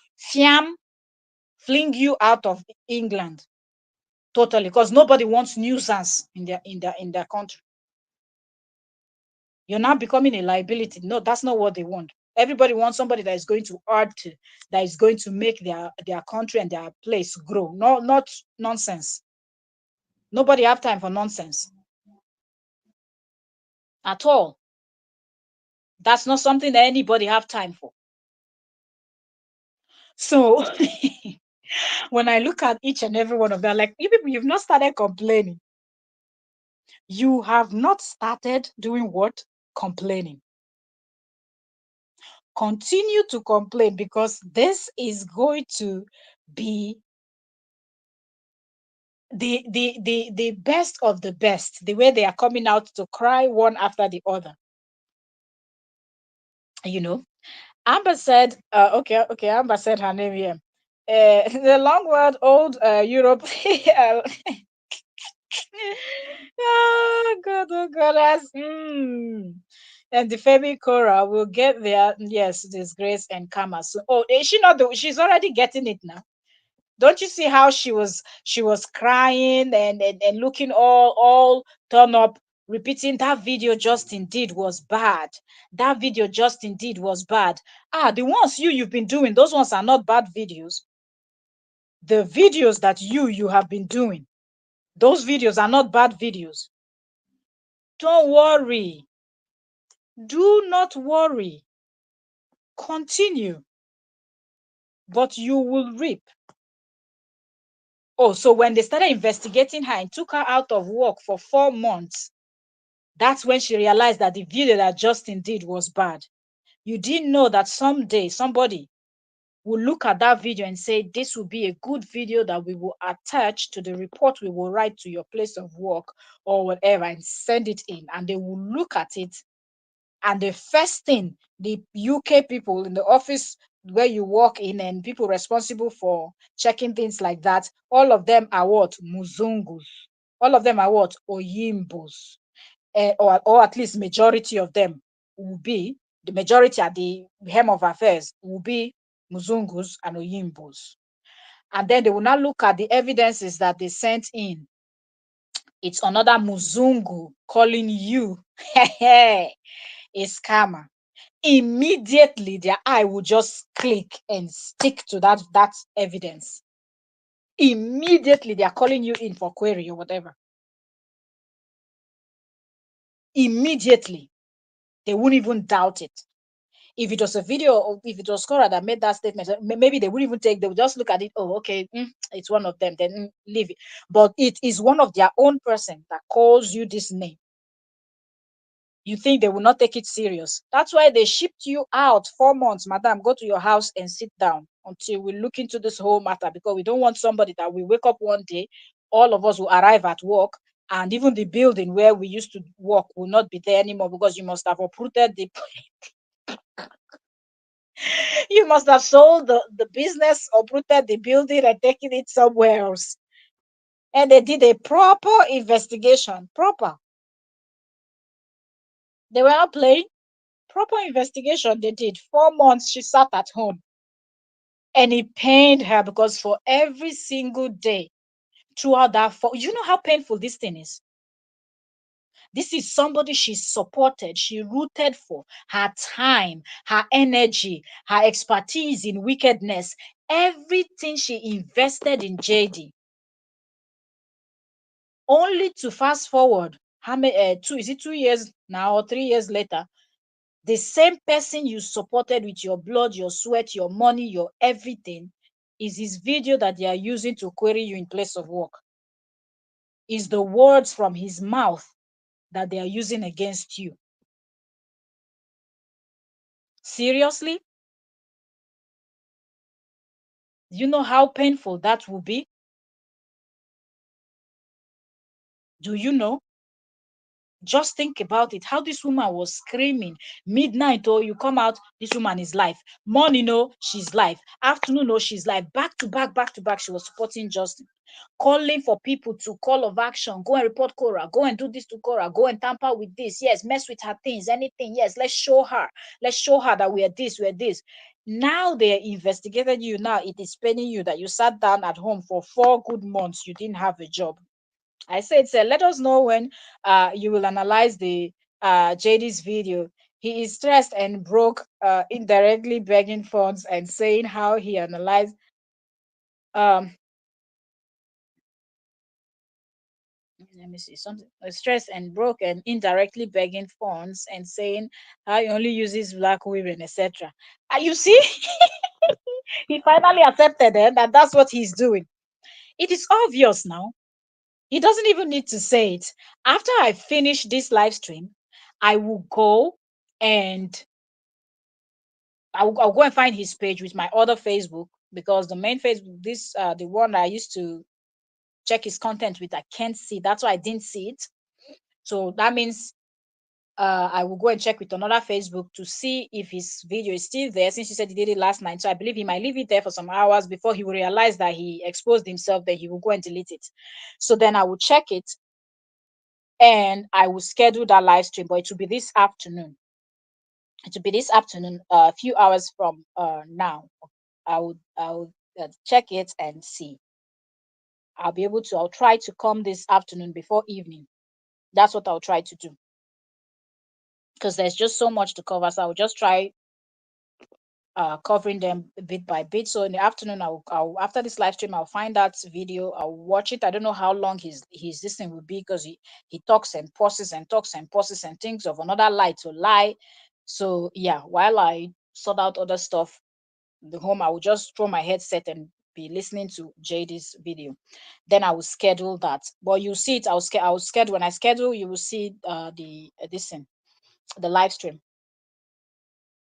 fling you out of England totally, because nobody wants nuisance in their country. You're now becoming a liability. No, that's not what they want. Everybody wants somebody that is going to add to, that is going to make their country and their place grow. No, not nonsense. Nobody have time for nonsense at all. That's not something that anybody have time for. So when I look at each and every one of them, like, you people, you've not started complaining. You have not started doing what? Complaining. Continue to complain, because this is going to be the best of the best, the way they are coming out to cry one after the other. You know, Amber said, okay, Amber said her name here. The long word, old Europe. Oh God, and the Femi Korra will get there. Yes, disgrace and karma. So, is she not? She's already getting it now. Don't you see how she was crying and looking all torn up, repeating that video just indeed was bad. That video just indeed was bad. The ones you've been doing, those ones are not bad videos. The videos that you have been doing, those videos are not bad videos. Don't worry. Do not worry. Continue. But you will reap. So when they started investigating her and took her out of work for 4 months, that's when she realized that the video that Justin did was bad. You didn't know that someday somebody will look at that video and say, this will be a good video that we will attach to the report we will write to your place of work or whatever, and send it in. And they will look at it, and the first thing the UK people in the office where you work in, and people responsible for checking things like that, all of them are what? Muzungus. All of them are what? Oyimbos. Or at least majority of them will be, the majority at the helm of affairs will be Muzungus and Oyimbos. And then they will now look at the evidences that they sent in. It's another Muzungu calling you a scammer. Immediately their eye will just click and stick to that evidence. Immediately they are calling you in for query or whatever. Immediately. They wouldn't even doubt it. If it was a video, or if it was Korra that made that statement, maybe they wouldn't even they would just look at it. Oh, okay, it's one of them, then leave it. But it is one of their own person that calls you this name. You think they will not take it serious? That's why they shipped you out 4 months, madam. Go to your house and sit down until we look into this whole matter, because we don't want somebody that will wake up one day, all of us will arrive at work, and even the building where we used to work will not be there anymore, because you must have uprooted the you must have sold the business, uprooted the building, and taken it somewhere else. And they did a proper investigation. Proper. They were not playing. Proper investigation they did. 4 months she sat at home. And it pained her, because for every single day throughout that you know how painful this thing is. This is somebody she supported, she rooted for, her time, her energy, her expertise in wickedness, everything she invested in JD. Only to fast forward, how many, is it 2 years now or 3 years later? The same person you supported with your blood, your sweat, your money, your everything, is his video that they are using to query you in place of work. Is the words from his mouth that they are using against you. Seriously? You know how painful that will be? Do you know? Just think about it. How this woman was screaming midnight. Oh, you come out, this woman is live. Morning, no, she's live. Afternoon, no, she's live. Back to back, back to back. She was supporting Justin, calling for people to call of action. Go and report Korra. Go and do this to Korra. Go and tamper with this. Yes, mess with her things, anything. Yes, let's show her. Let's show her that we are this, we are this. Now they investigated you. Now it is paining you that you sat down at home for 4 good months. You didn't have a job. I said, let us know when you will analyze the JD's video. He is stressed and broke, indirectly begging funds and saying how he analyzed. Um, Let me see something. Stressed and broke and indirectly begging funds and saying how he only uses black women, etc. You see, he finally accepted that that's what he's doing. It is obvious now. He doesn't even need to say it. After I finish this live stream, I will go and I'll go and find his page with my other Facebook, because the main Facebook, this the one I used to check his content with, I can't see. That's why I didn't see it. So that means I will go and check with another Facebook to see if his video is still there, since he said he did it last night. So I believe he might leave it there for some hours before he will realize that he exposed himself. Then he will go and delete it. So then I will check it and I will schedule that live stream, but it will be this afternoon. It will be this afternoon, a few hours from now. I will check it and see. I'll try to come this afternoon before evening. That's what I'll try to do, because there's just so much to cover. So I'll just try covering them bit by bit. So in the afternoon, I'll after this live stream, I'll find that video. I'll watch it. I don't know how long his this thing will be, because he talks and pauses and talks and pauses and thinks of another lie to lie. So yeah, while I sort out other stuff, the home, I will just throw my headset and be listening to JD's video. Then I will schedule that. But you see it. I will schedule. When I schedule, you will see the this thing, the live stream.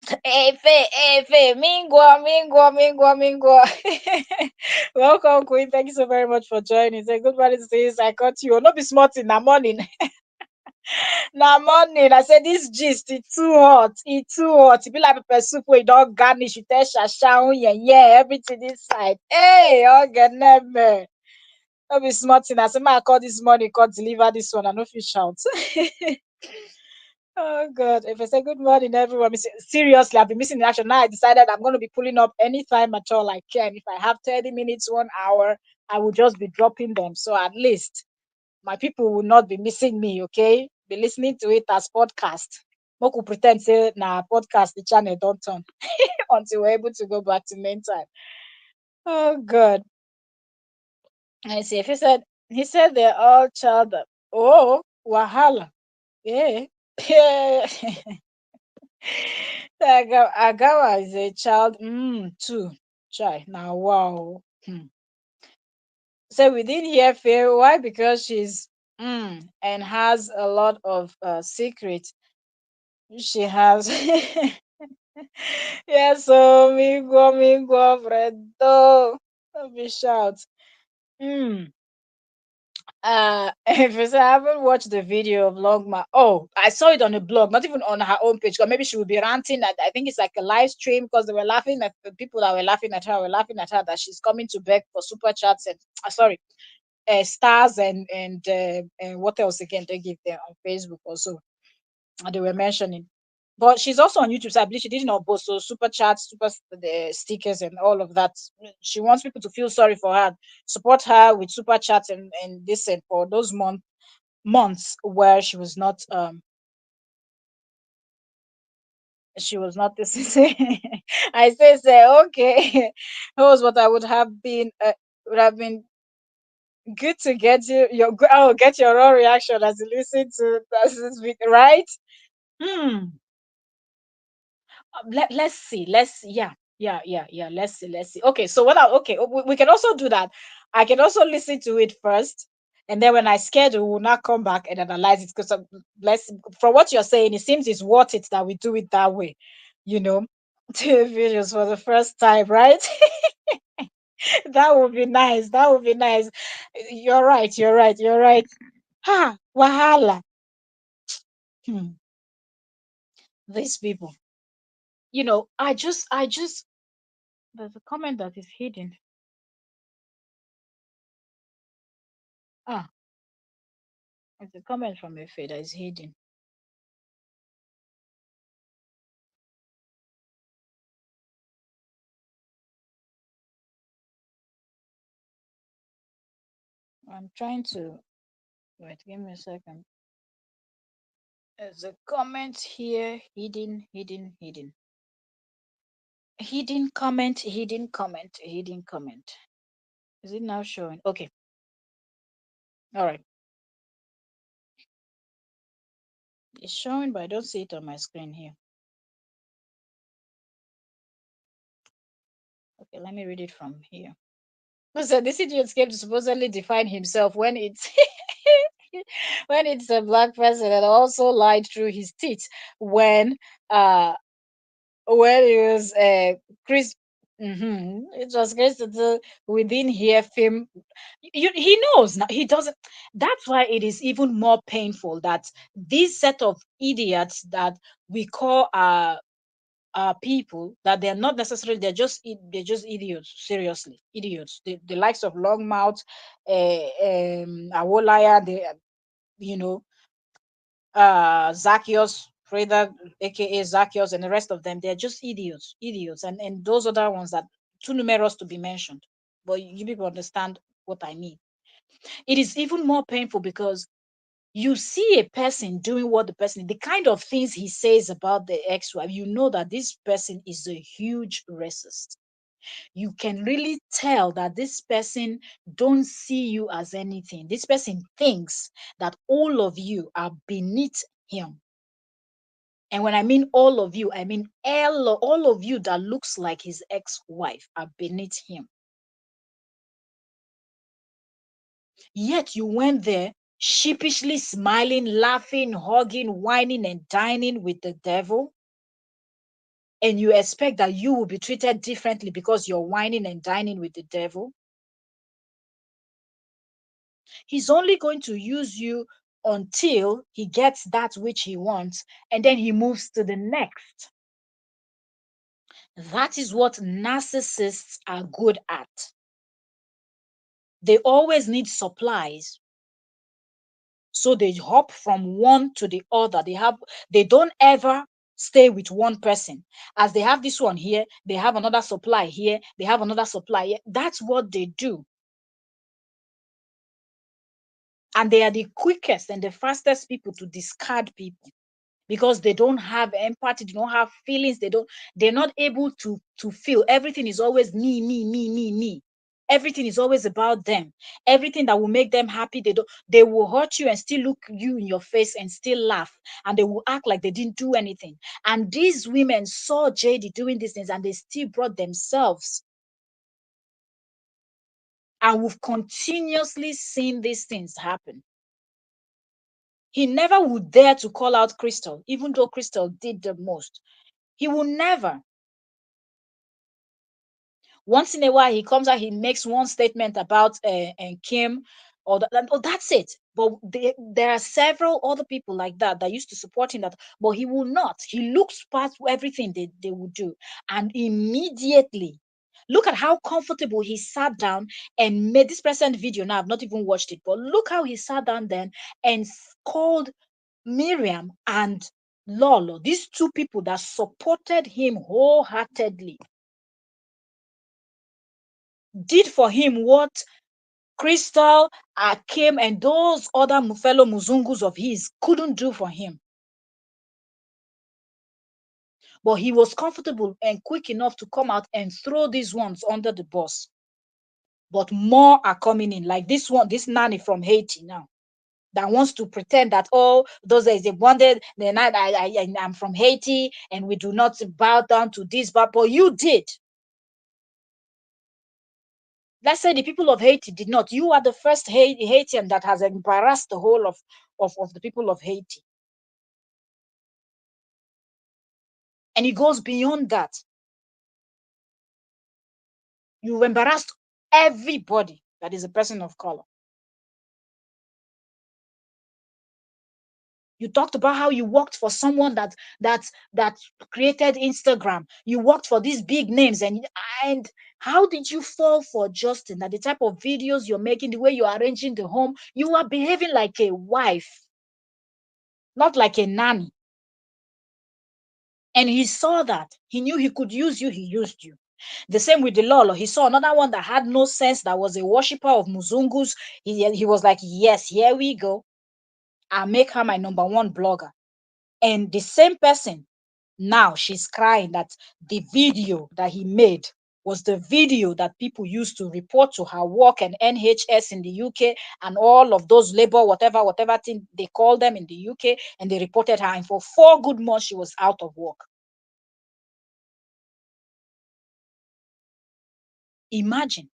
Efe, Mingwa, Mingwa, Mingwa, Mingwa. Welcome, Queen. Thank you so very much for joining. Say good morning, sis. I caught you. No be smart in the morning. Na morning. I said this gist, it's too hot. It's too hot. It be like pepper soup where you don't garnish, you tell shasha, yeah, everything inside. Hey, okay, never. No be smart in. I said, I call this morning, call deliver this one. I no fish out. Oh God! If I say good morning, everyone, seriously, I've been missing in action. Now I decided I'm going to be pulling up anytime at all I can. If I have 30 minutes, 1 hour, I will just be dropping them. So at least my people will not be missing me. Okay, be listening to it as podcast. Moku pretend say na podcast the channel don't turn until we're able to go back to main time. Oh God! I see. If he said they're all child. Oh, wahala. Yeah. Yeah. Agawa is a child too. Chai. Now wow. So we didn't hear fear. Why? Because she's and has a lot of secret. She has yes, so mingo, Fredo. Let me shout. Mm. If you say I haven't watched the video of Longma. Oh, I saw it on a blog, not even on her own page. Because maybe she would be ranting at. I think it's like a live stream, because they were laughing at the people that were laughing at her that she's coming to beg for super chats and sorry, stars and what else again they give them on Facebook also. And they were mentioning. But she's also on YouTube, so I believe she did not both. So super chats, the stickers, and all of that. She wants people to feel sorry for her, support her with super chats and this and for those months where she was not this. I say okay. That was what I would have been. Would have been good to get get your raw reaction as you listen to this week, right? Hmm. let's see. Yeah. Let's see. Okay, so what? Okay, we can also do that. I can also listen to it first, and then when I schedule, we'll not come back and analyze it. Because let's from what you're saying, it seems it's worth it that we do it that way. You know, two videos for the first time, right? That would be nice. That would be nice. You're right. You're right. You're right. Ha, wahala. Hmm. These people. I just. There's a comment that is hidden. Ah, it's a comment from a that is hidden. I'm trying to wait. Give me a second. There's a comment here. Hidden. Hidden. Hidden. Hidden comment. Hidden comment. Hidden comment. Is it now showing? Okay. All right. It's showing, but I don't see it on my screen here. Okay, let me read it from here. So this idiot came to supposedly define himself when it's when it's a black person, and also lied through his teeth when uh it was Chris. It was Chris the we didn't hear him. He knows now. He doesn't. That's why it is even more painful that this set of idiots that we call people, that they're not necessarily, they're just idiots. Seriously, idiots. The likes of Longmouth, Awolaya, you know Zacchaeus, Freda, aka Zacchaeus, and the rest of them, they're just idiots, and those other ones that too numerous to be mentioned. But you people understand what I mean. It is even more painful because you see a person doing what the person, the kind of things he says about the ex-wife, you know that this person is a huge racist. You can really tell that this person don't see you as anything. This person thinks that all of you are beneath him. And when I mean all of you, I mean all of you that looks like his ex-wife are beneath him. Yet you went there sheepishly smiling, laughing, hugging, whining, and dining with the devil. And you expect that you will be treated differently because you're whining and dining with the devil. He's only going to use you until he gets that which he wants, and then he moves to the next. That is what narcissists are good at. They always need supplies. So they hop from one to the other. They don't ever stay with one person. As they have this one here, they have another supply here, they have another supply here. That's what they do. And they are the quickest and the fastest people to discard people because they don't have empathy, they don't have feelings, they're not able to feel. Everything is always me. Everything is always about them. Everything that will make them happy, they will hurt you and still look you in your face and still laugh, and they will act like they didn't do anything. And these women saw JD doing these things and they still brought themselves. And we've continuously seen these things happen. He never would dare to call out Crystal, even though Crystal did the most. He will never. Once in a while, he comes out, he makes one statement about and Kim, that's it. But there are several other people like that that used to support him. But he will not. He looks past everything they will do, and immediately. Look at how comfortable he sat down and made this present video. Now I've not even watched it, but look how he sat down then and called Miriam and Lolo, these two people that supported him wholeheartedly, did for him what Crystal, Akim, and those other fellow Muzungus of his couldn't do for him. But he was comfortable and quick enough to come out and throw these ones under the bus. But more are coming in, like this one, this nanny from Haiti now. that wants to pretend that, oh, those days they wanted, then I'm from Haiti and we do not bow down to this, but you did. Let's say the people of Haiti did not. You are the first Haitian that has embarrassed the whole of the people of Haiti. And it goes beyond that. You've embarrassed everybody that is a person of color. You talked about how you worked for someone that created Instagram. You worked for these big names, and how did you fall for Justin? That the type of videos you're making, the way you're arranging the home, you are behaving like a wife, not like a nanny. And he saw that. He knew he could use you, he used you. The same with the Lolo. He saw another one that had no sense, that was a worshiper of Muzungus. He was like, yes, here we go. I'll make her my number one blogger. And the same person, now she's crying that the video that he made was the video that people used to report to her work and NHS in the UK and all of those labor, whatever thing they call them in the UK, and they reported her. And for 4 good months, she was out of work. Imagine.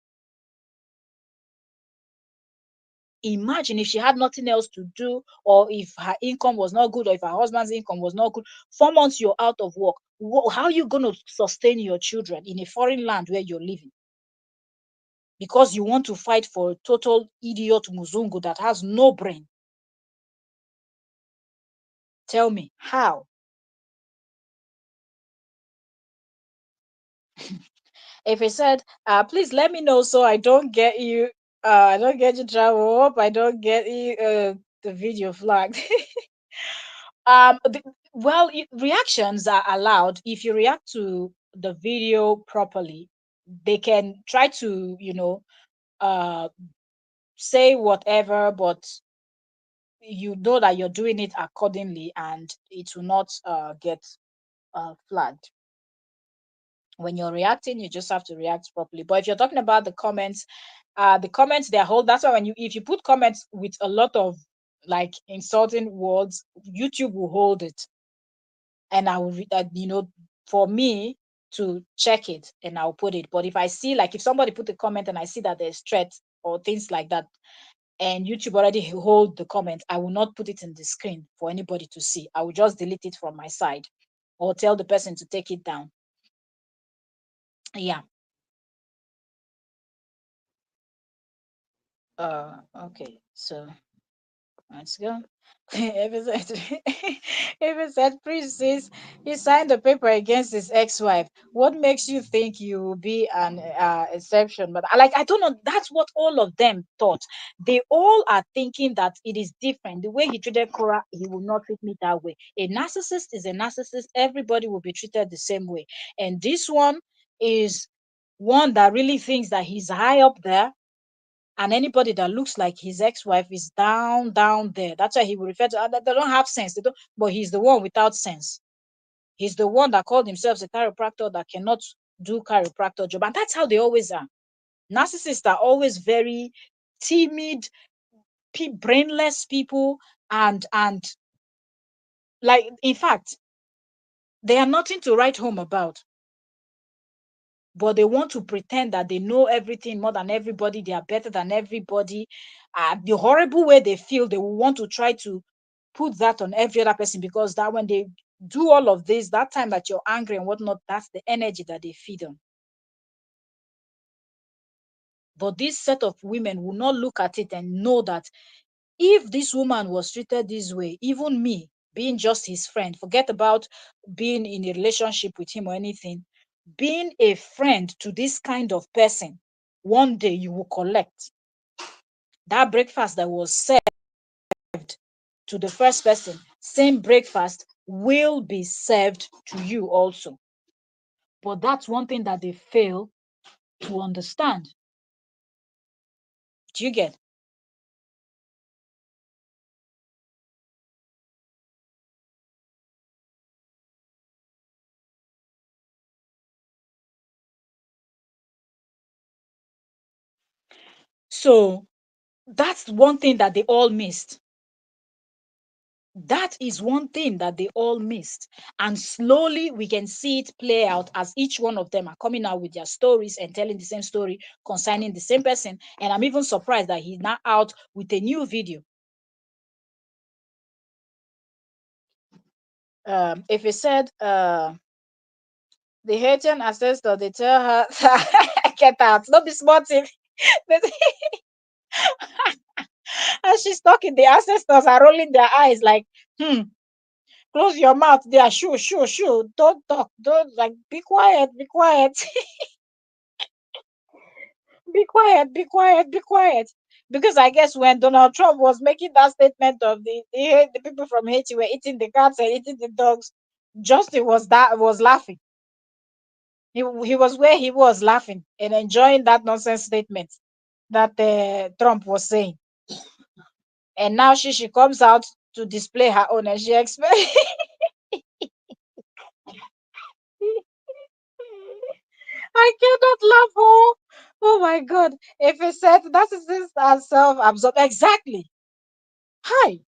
Imagine if she had nothing else to do, or if her income was not good, or if her husband's income was not good. 4 months you're out of work. How are you going to sustain your children in a foreign land where you're living? Because you want to fight for a total idiot Muzungu that has no brain. Tell me, how? If he said, please let me know so I don't get you, I don't get you trouble. Hope I don't get you the video flagged. The, well, reactions are allowed. If you react to the video properly, they can try to, uh, say whatever, but you know that you're doing it accordingly, and it will not get flagged. When you're reacting, you just have to react properly. But if you're talking about the comments they hold. That's why when if you put comments with a lot of like insulting words, YouTube will hold it, and I will read that, for me to check it, and I'll put it. But if I see, like, if somebody put a comment and I see that there's threat or things like that, and YouTube already hold the comment, I will not put it in the screen for anybody to see. I will just delete it from my side or tell the person to take it down. Yeah. Okay. So let's go. If it said, if it said, Priest says he signed the paper against his ex-wife, what makes you think you will be an exception? But I don't know. That's what all of them thought. They all are thinking that it is different. The way he treated Korra, he will not treat me that way. A narcissist is a narcissist. Everybody will be treated the same way. And this one is one that really thinks that he's high up there, and anybody that looks like his ex-wife is down there. That's why he will refer to they don't have sense. They don't, but he's the one without sense. He's the one that called himself a chiropractor that cannot do chiropractor job. And that's how they always are. Narcissists are always very timid, brainless people, and like, in fact, they are nothing to write home about. But they want to pretend that they know everything more than everybody, they are better than everybody. The horrible way they feel, they will want to try to put that on every other person, because that when they do all of this, that time that you're angry and whatnot, that's the energy that they feed on. But this set of women will not look at it and know that if this woman was treated this way, even me, being just his friend, forget about being in a relationship with him or anything, being a friend to this kind of person, one day you will collect. That breakfast that was served to the first person, same breakfast will be served to you also. But that's one thing that they fail to understand. Do you get? So that's one thing that they all missed. That is one thing that they all missed. And slowly we can see it play out as each one of them are coming out with their stories and telling the same story concerning the same person. And I'm even surprised that he's now out with a new video. If he said, the Haitian ancestor, they tell her, get out, not be smart. As she's talking, the ancestors are rolling their eyes like, close your mouth there, shoo, shoo, shoo, don't talk, don't, like, be quiet, be quiet. Be quiet, be quiet, be quiet. Because I guess when Donald Trump was making that statement of the people from Haiti were eating the cats and eating the dogs, Justin was laughing. He was where he was laughing and enjoying that nonsense statement that Trump was saying. And now she comes out to display her own, and she expects. I cannot laugh. Oh my God! If he said that is this self-absorbed, exactly. Hi.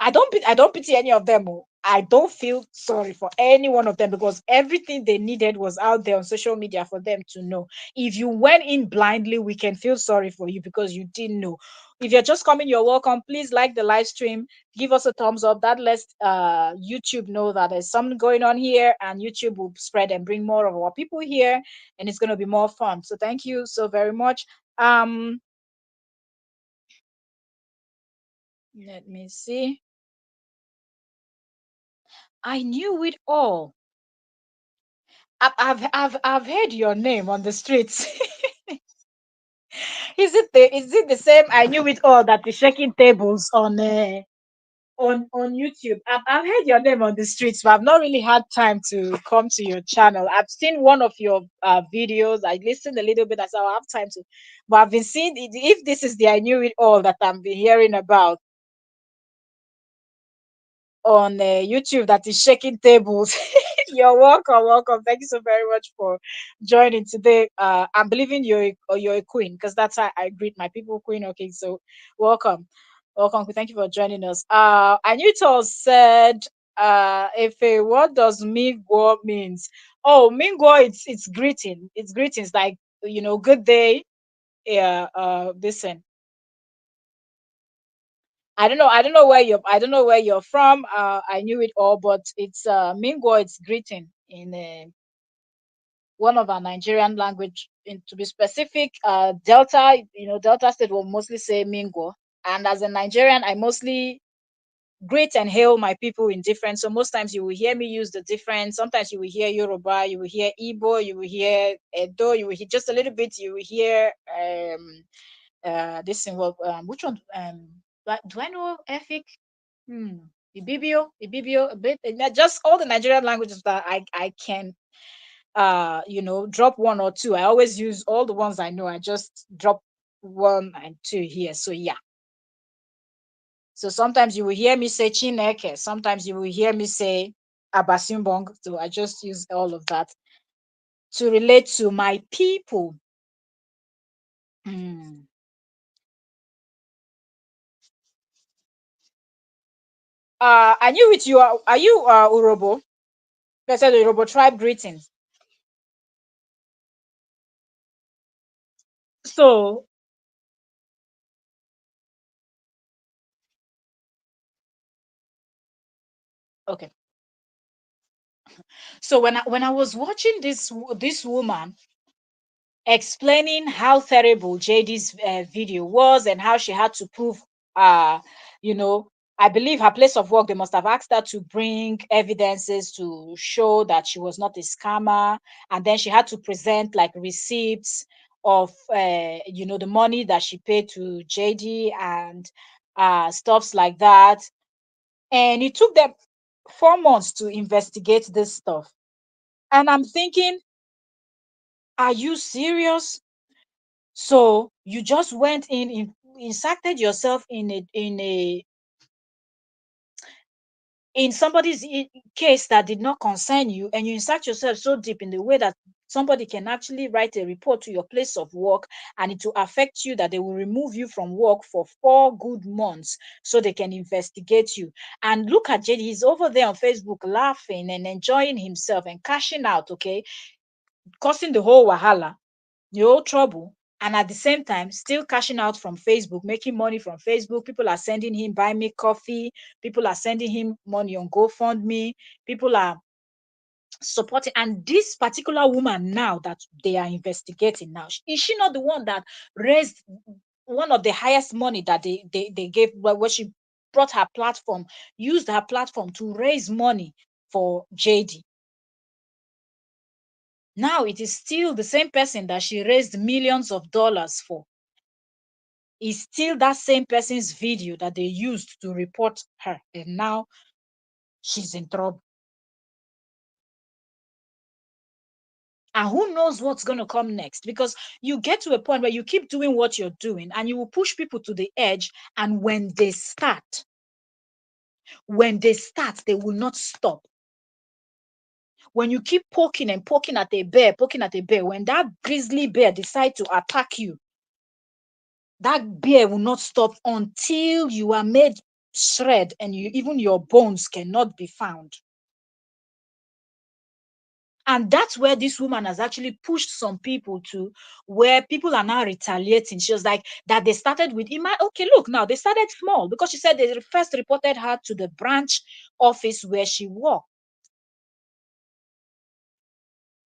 I don't pity any of them. Oh. I don't feel sorry for any one of them because everything they needed was out there on social media for them to know. If you went in blindly, we can feel sorry for you because you didn't know. If you're just coming, you're welcome. Please like the live stream, give us a thumbs up. That lets YouTube know that there's something going on here, and YouTube will spread and bring more of our people here, and it's gonna be more fun. So thank you so very much. Um, let me see. I knew it all. I've heard your name on the streets. Is it the same? I knew it all that is shaking tables on YouTube. I've heard your name on the streets, but I've not really had time to come to your channel. I've seen one of your videos. I listened a little bit. I said I'll have time to, but I've been seeing it. If this is the I knew it all that I'm been hearing about on YouTube that is shaking tables. You're welcome, welcome. Thank you so very much for joining today. I'm believing you're a queen because that's how I greet my people, queen. Okay, so welcome, welcome. Thank you for joining us. Anuto said, if a what does Mingwo means? Oh, Mingwo, it's greeting. It's greetings like good day. Yeah. Listen. I don't know where you're from. I knew it all, but it's Mingo, it's greeting in one of our Nigerian language. To be specific, Delta, Delta State will mostly say Mingo. And as a Nigerian, I mostly greet and hail my people in different. So most times you will hear me use the different. Sometimes you will hear Yoruba, you will hear Igbo, you will hear Edo, you will hear just a little bit. You will hear this thing. Well, which one? Do I know Efik? Ibibio, a bit, just all the Nigerian languages that I can, drop one or two. I always use all the ones I know. I just drop one and two here. So yeah. So sometimes you will hear me say Chineke. Sometimes you will hear me say Abasimbong. So I just use all of that to relate to my people. Hmm. I knew it. Are you Urobo? I said the Urobo tribe greetings. So okay. So when I was watching this woman explaining how terrible JD's video was and how she had to prove, uh, you know, I believe her place of work, they must have asked her to bring evidences to show that she was not a scammer. And then she had to present like receipts of, the money that she paid to JD and stuffs like that. And it took them 4 months to investigate this stuff. And I'm thinking, are you serious? So you just went inserted yourself in somebody's case that did not concern you, and you insert yourself so deep in the way that Somebody can actually write a report to your place of work, and it will affect you that they will remove you from work for 4 good months so they can investigate you. And look at JD, he's over there on Facebook laughing and enjoying himself and cashing out, okay, causing the whole wahala, the whole trouble. And at the same time, still cashing out from Facebook, making money from Facebook. People are sending him buy me coffee. People are sending him money on GoFundMe. People are supporting. And this particular woman now that they are investigating now, is she not the one that raised one of the highest money that they gave, where she brought her platform, used her platform to raise money for JD? Now it is still the same person that she raised millions of dollars for. Is still that same person's video that they used to report her, and now she's in trouble. And who knows what's going to come next? Because you get to a point where you keep doing what you're doing and you will push people to the edge. And when they start, they will not stop. When you keep poking and poking at a bear, when that grizzly bear decide to attack you, that bear will not stop until you are made shred and even your bones cannot be found. And that's where this woman has actually pushed some people to, where people are now retaliating. She was like, that they started with, okay, look, now they started small, because she said they first reported her to the branch office where she worked.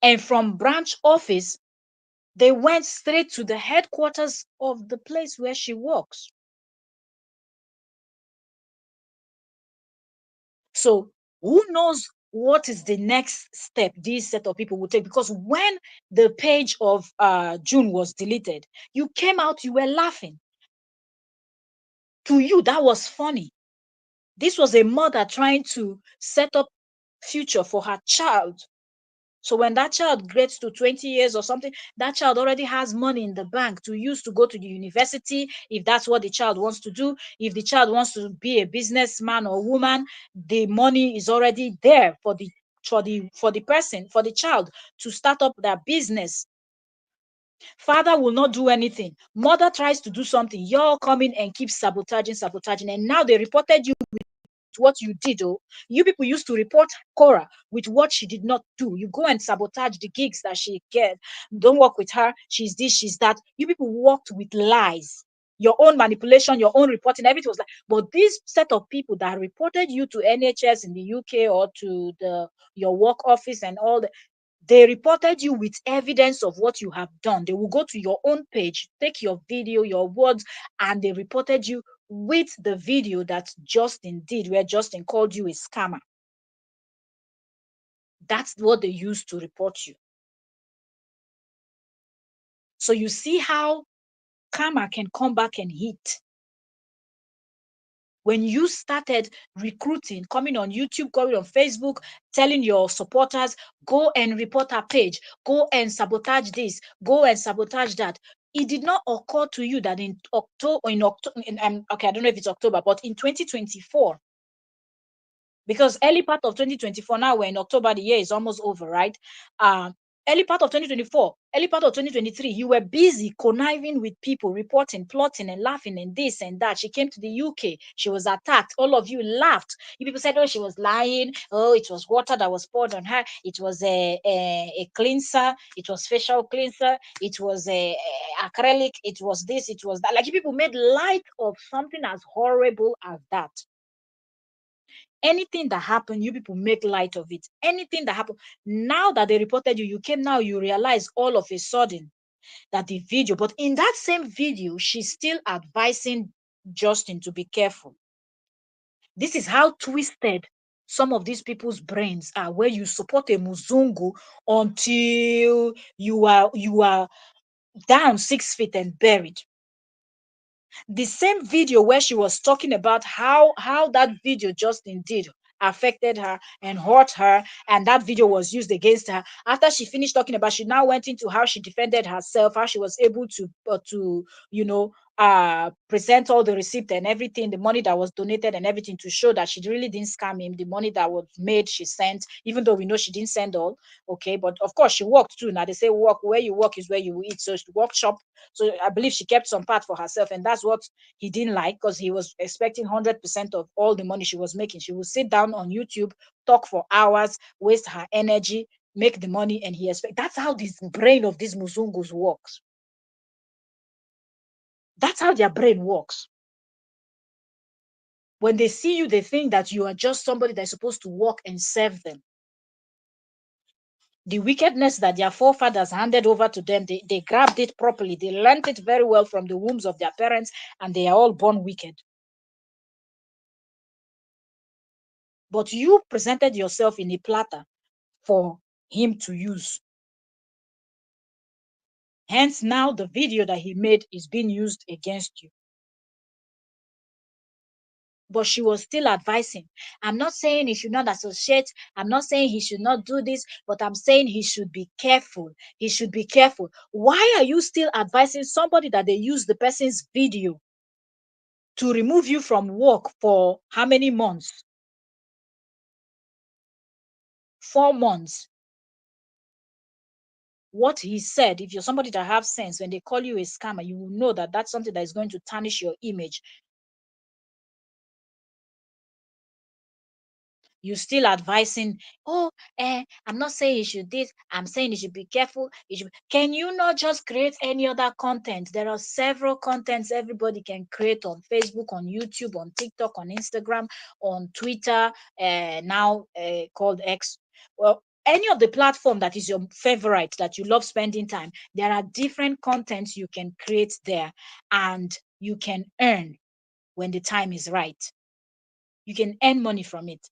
And from branch office, they went straight to the headquarters of the place where she works. So who knows what is the next step this set of people will take? Because when the page of June was deleted, you came out, you were laughing. To you, that was funny. This was a mother trying to set up future for her child. So when that child gets to 20 years or something, that child already has money in the bank to use to go to the university, if that's what the child wants to do. If the child wants to be a businessman or woman, the money is already there for the child to start up their business. Father will not do anything. Mother tries to do something. You're coming and keep sabotaging. And now they reported you what you did. Oh, you people used to report Korra with what she did not do. You go and sabotage the gigs that she get. Don't work with her. She's this, she's that. You people worked with lies, your own manipulation, your own reporting. Everything was like. But this set of people that reported you to NHS in the UK or to your work office and all that, they reported you with evidence of what you have done. They will go to your own page, take your video, your words, and they reported you with the video that Justin did, where Justin called you a scammer. That's what they used to report you. So you see how karma can come back and hit. When you started recruiting, coming on YouTube, coming on Facebook, telling your supporters, go and report our page, go and sabotage this, go and sabotage that. It did not occur to you that in October, okay, I don't know if it's October, but in 2024, because early part of 2024, now we're in October, the year is almost over, right? Early part of 2024, early part of 2023, you were busy conniving with people, reporting, plotting, and laughing, and this and that. She came to the UK, she was attacked. All of you laughed. You people said, oh, she was lying. Oh, it was water that was poured on her. It was a cleanser. It was facial cleanser. It was a acrylic. It was this. It was that. Like, you people made light of something as horrible as that. Anything that happened, you people make light of it. Anything that happened, now that they reported you, you came now, you realize all of a sudden that the video, but in that same video, she's still advising Justin to be careful. This is how twisted some of these people's brains are, where you support a Muzungu until you are down 6 feet and buried. The same video where she was talking about how that video Justin did affected her and hurt her, and that video was used against her. After she finished talking about, she now went into how she defended herself, how she was able to present all the receipt and everything, the money that was donated and everything, to show that she really didn't scam him. The money that was made, she sent, even though we know she didn't send all. Okay, but of course she worked too. Now they say work, where you work is where you eat. So she workshop. So I believe she kept some part for herself, and that's what he didn't like, because he was expecting 100% of all the money she was making. She would sit down on YouTube, talk for hours, waste her energy, make the money, and he expect. That's how this brain of these Muzungus works. That's how their brain works. When they see you, they think that you are just somebody that's supposed to work and serve them. The wickedness that their forefathers handed over to them, they grabbed it properly. They learned it very well from the wombs of their parents, and they are all born wicked. But you presented yourself in a platter for him to use. Hence, now the video that he made is being used against you. But she was still advising. I'm not saying he should not associate. I'm not saying he should not do this, but I'm saying he should be careful. He should be careful. Why are you still advising somebody that they use the person's video to remove you from work for how many months? 4 months. What he said, if you're somebody that have sense, when they call you a scammer, you will know that that's something that is going to tarnish your image. You still advising, oh, I'm not saying you should this, I'm saying you should be careful. Can you not just create any other content? There are several contents everybody can create on Facebook, on YouTube, on TikTok, on Instagram, on Twitter, now called X. Well, any of the platform that is your favorite, that you love spending time, there are different contents you can create there, and you can earn when the time is right. You can earn money from it.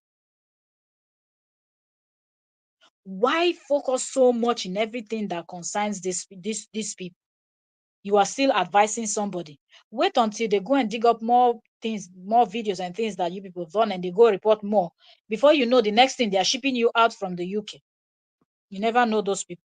Why focus so much in everything that concerns these people? You are still advising somebody. Wait until they go and dig up more things, more videos and things that you people have done, and they go report more. Before you know, the next thing, they are shipping you out from the UK. You never know those people.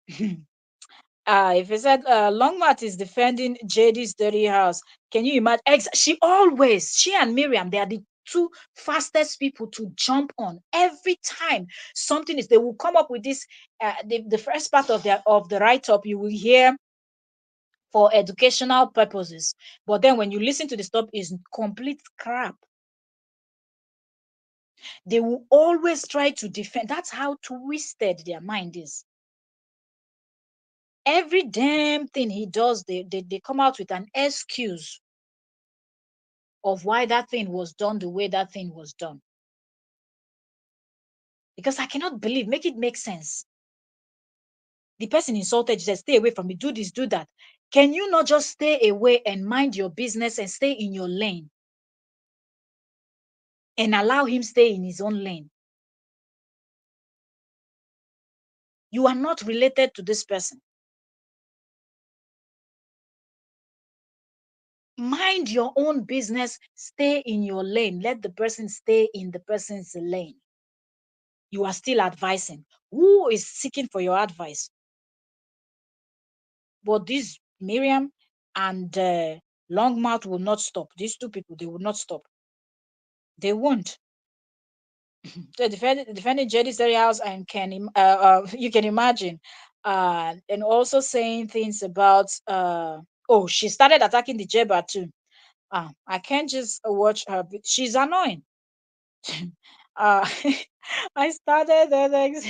If I said Longmat is defending JD's dirty house, can you imagine? She and Miriam, they are the two fastest people to jump on. Every time something is, they will come up with this. The first part of the write up, you will hear for educational purposes, but then when you listen to the stuff, is complete crap. They will always try to defend. That's how twisted their mind is. Every damn thing he does, they come out with an excuse of why that thing was done the way that thing was done. Because I cannot believe, make it make sense. The person insulted you said, stay away from me, do this, do that. Can you not just stay away and mind your business and stay in your lane and allow him stay in his own lane? You are not related to this person. Mind your own business, stay in your lane. Let the person stay in the person's lane. You are still advising. Who is seeking for your advice? But this Miriam and Longmouth will not stop. These two people, they will not stop. They won't. The defending Jetty's area house, and you can imagine, and also saying things about oh, she started attacking the Jeba too. I can't just watch her. She's annoying. uh, I started the next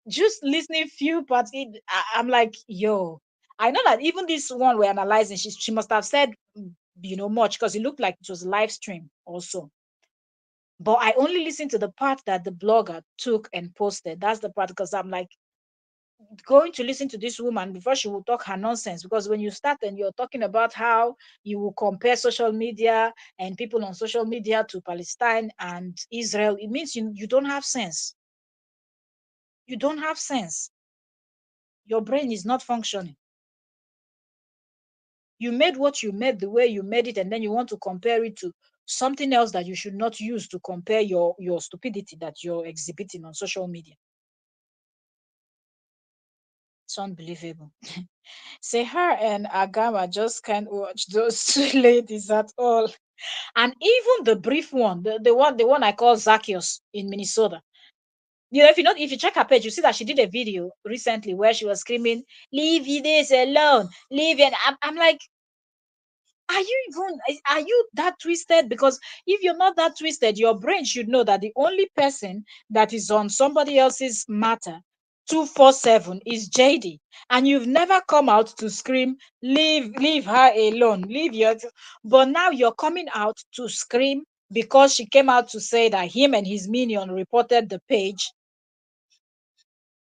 just listening few parts. I'm like, yo, I know that even this one we're analyzing, she must have said, much, because it looked like it was live stream also. But I only listened to the part that the blogger took and posted. That's the part, because I'm like going to listen to this woman before she will talk her nonsense. Because when you start and you're talking about how you will compare social media and people on social media to Palestine and Israel, it means you don't have sense. You don't have sense. Your brain is not functioning. You made what you made the way you made it, and then you want to compare it to something else that you should not use to compare your stupidity that you're exhibiting on social media. It's unbelievable. Say her and Agama just can't watch those two ladies at all. And even the brief one, the one I call Zacchaeus in Minnesota. If you check her page, you see that she did a video recently where she was screaming, "Leave this alone, leave it." I'm like, are you that twisted? Because if you're not that twisted, your brain should know that the only person that is on somebody else's matter 247 is JD, and you've never come out to scream, leave her alone, leave your. But now you're coming out to scream because she came out to say that him and his minion reported the page.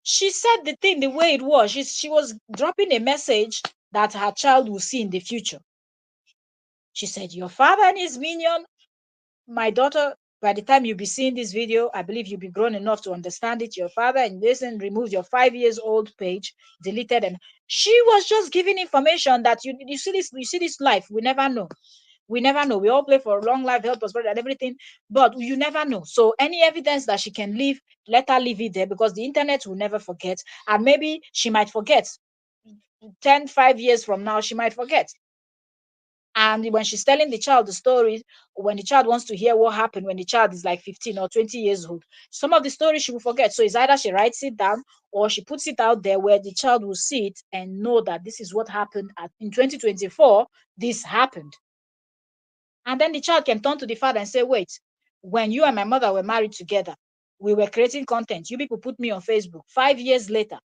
She said the thing the way it was. She was dropping a message that her child will see in the future. She said, "Your father and his minion, my daughter, by the time you'll be seeing this video, I believe you'll be grown enough to understand it. Your father and listen, removed your 5 years old page, deleted." And she was just giving information that you see this life. We never know. We never know. We all play for a long life, health, prosperity, and everything, but you never know. So any evidence that she can leave, let her leave it there, because the internet will never forget. And maybe she might forget 5 years from now, she might forget. And when she's telling the child the story, when the child wants to hear what happened when the child is like 15 or 20 years old, some of the stories she will forget. So it's either she writes it down or she puts it out there where the child will see it and know that this is what happened in 2024, this happened. And then the child can turn to the father and say, "Wait, when you and my mother were married together, we were creating content. You people put me on Facebook. 5 years later,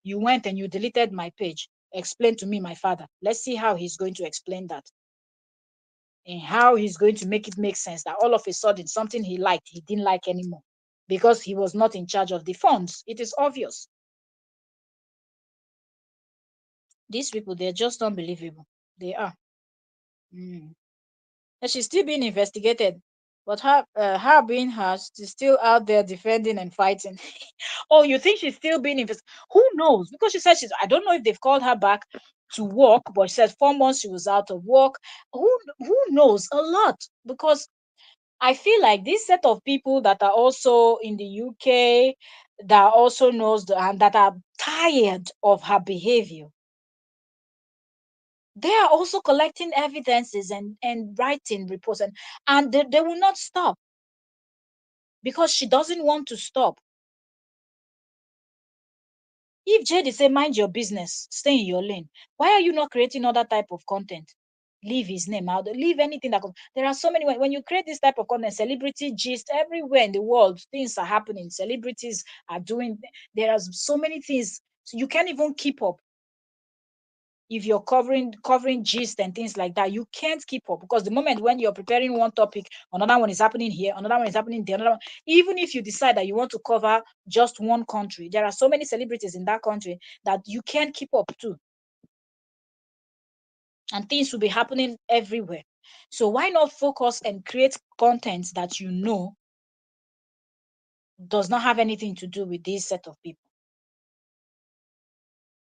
you went and you deleted my page. Explain to me, my father." Let's see how he's going to explain that, and how he's going to make it make sense that all of a sudden something he liked, he didn't like anymore because he was not in charge of the funds. It is obvious. These people, they're just unbelievable. They are. Mm. And she's still being investigated, but her being her, she's still out there defending and fighting. Oh, you think she's still being investigated? Who knows? Because she said I don't know if they've called her back to work, but she said 4 months she was out of work. Who knows? A lot. Because I feel like this set of people that are also in the UK, that also knows and that are tired of her behavior, they are also collecting evidences and writing reports, and they will not stop because she doesn't want to stop. If Jade say mind your business, stay in your lane, why are you not creating other type of content? Leave his name out, leave anything that comes. There are so many when you create this type of content, celebrity gist everywhere in the world, things are happening, celebrities are doing, there are so many things, so you can't even keep up. If you're covering gist and things like that, you can't keep up, because the moment when you're preparing one topic, another one is happening here, another one is happening there, another one. Even if you decide that you want to cover just one country, there are so many celebrities in that country that you can't keep up to, and things will be happening everywhere. So why not focus and create content that you know does not have anything to do with this set of people?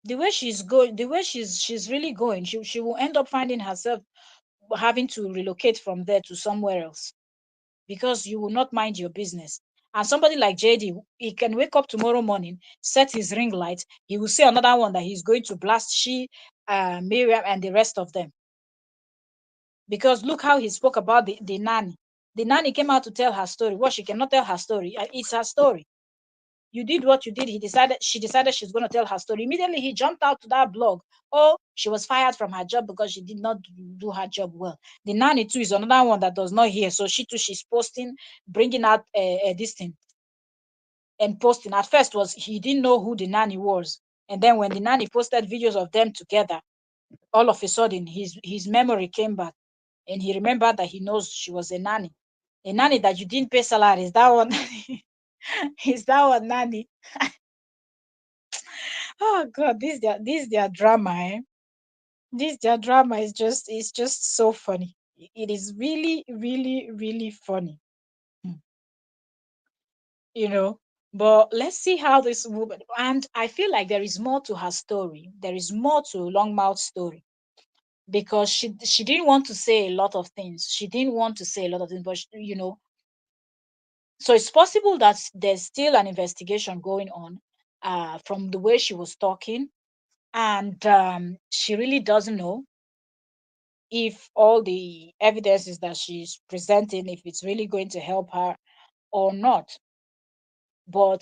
The way she's going, the way she's really going, she will end up finding herself having to relocate from there to somewhere else, because you will not mind your business. And somebody like JD, he can wake up tomorrow morning, set his ring light, he will see another one that he's going to blast Miriam and the rest of them. Because look how he spoke about the nanny. The nanny came out to tell her story. Well, she cannot tell her story. It's her story. You did what you did. She decided she's going to tell her story. Immediately, he jumped out to that blog. Oh, she was fired from her job because she did not do her job well. The nanny too is another one that does not hear. So she too, she's posting, bringing out this thing and posting. At first, was he didn't know who the nanny was, and then when the nanny posted videos of them together, all of a sudden his memory came back, and he remembered that he knows she was a nanny. A nanny that you didn't pay salary. Is that one? Is that one nanny? Oh God, this their drama, eh? This their drama is just so funny. It is really, really, really funny. Hmm. You know. But let's see how this woman, and I feel like there is more to her story. There is more to Longmouth's story, because she didn't want to say a lot of things. She didn't want to say a lot of things, but so it's possible that there's still an investigation going on from the way she was talking. And she really doesn't know if all the evidences that she's presenting, if it's really going to help her or not. But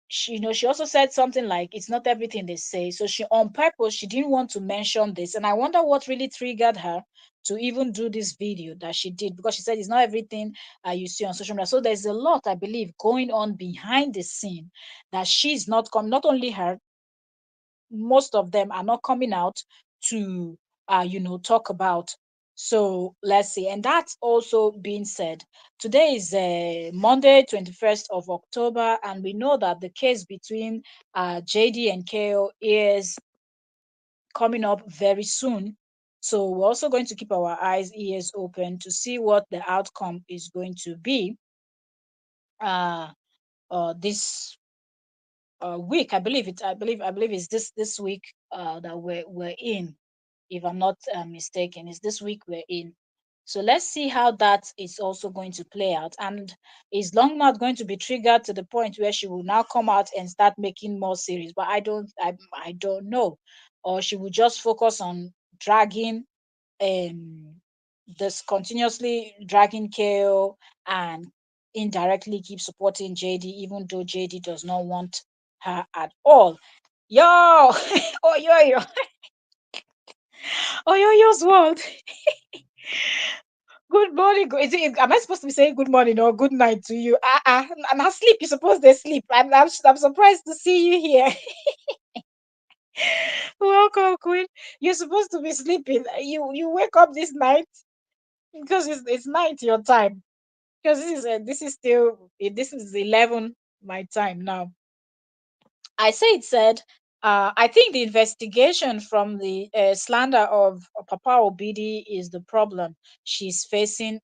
she, she also said something like, it's not everything they say. So she, on purpose, she didn't want to mention this. And I wonder what really triggered her to even do this video that she did, because she said it's not everything you see on social media. So there's a lot, I believe, going on behind the scene that she's not come, not only her, most of them are not coming out to talk about. So let's see. And that's also being said, today is Monday 21st of October, and we know that the case between JD and KO is coming up very soon. So we're also going to keep our eyes, ears open to see what the outcome is going to be uh, this week. I believe it's this week that we're in, if I'm not mistaken. It's this week we're in. So let's see how that is also going to play out. And is Longmouth going to be triggered to the point where she will now come out and start making more series? But I don't know. Or she will just focus on dragging um this continuously dragging KO and indirectly keep supporting JD, even though JD does not want her at all. Yo, oh yo, oh yo's world. Good morning. Am I supposed to be saying good morning or good night to you? And I sleep. You supposed to sleep. I'm surprised to see you here. Welcome, Queen. You're supposed to be sleeping. You wake up this night because it's night your time. Because this is 11 my time now. I say it said, I think the investigation from the slander of Papa Obidi is the problem she's facing.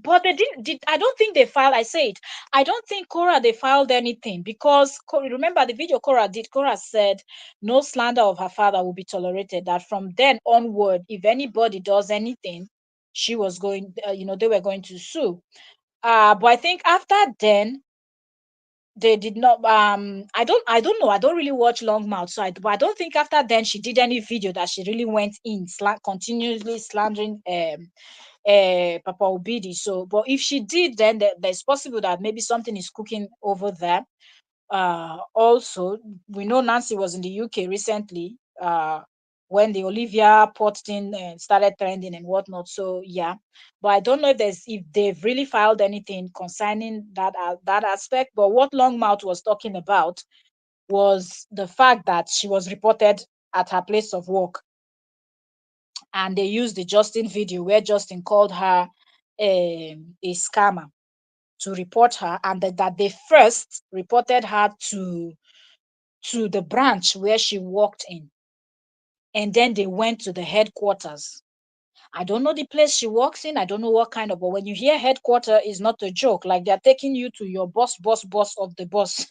But they didn't. I don't think they filed. I say it. I don't think Korra they filed anything because remember the video Korra did. Korra said no slander of her father will be tolerated. That from then onward, if anybody does anything, she was going. They were going to sue. But I think after then they did not. I don't know. I don't really watch Longmouth, so but I don't think after then she did any video that she really went in continuously slandering Papa Obidi. So, but if she did, then there's possible that maybe something is cooking over there. Also, we know Nancy was in the UK recently. When the Olivia Port thing started trending and whatnot. So yeah, but I don't know if they've really filed anything concerning that aspect. But what Longmouth was talking about was the fact that she was reported at her place of work, and they used the Justin video where Justin called her a scammer to report her, and that they first reported her to the branch where she worked in, and then they went to the headquarters. I don't know the place she works in. I don't know what kind of, but when you hear headquarter, is not a joke. Like they're taking you to your boss of the boss,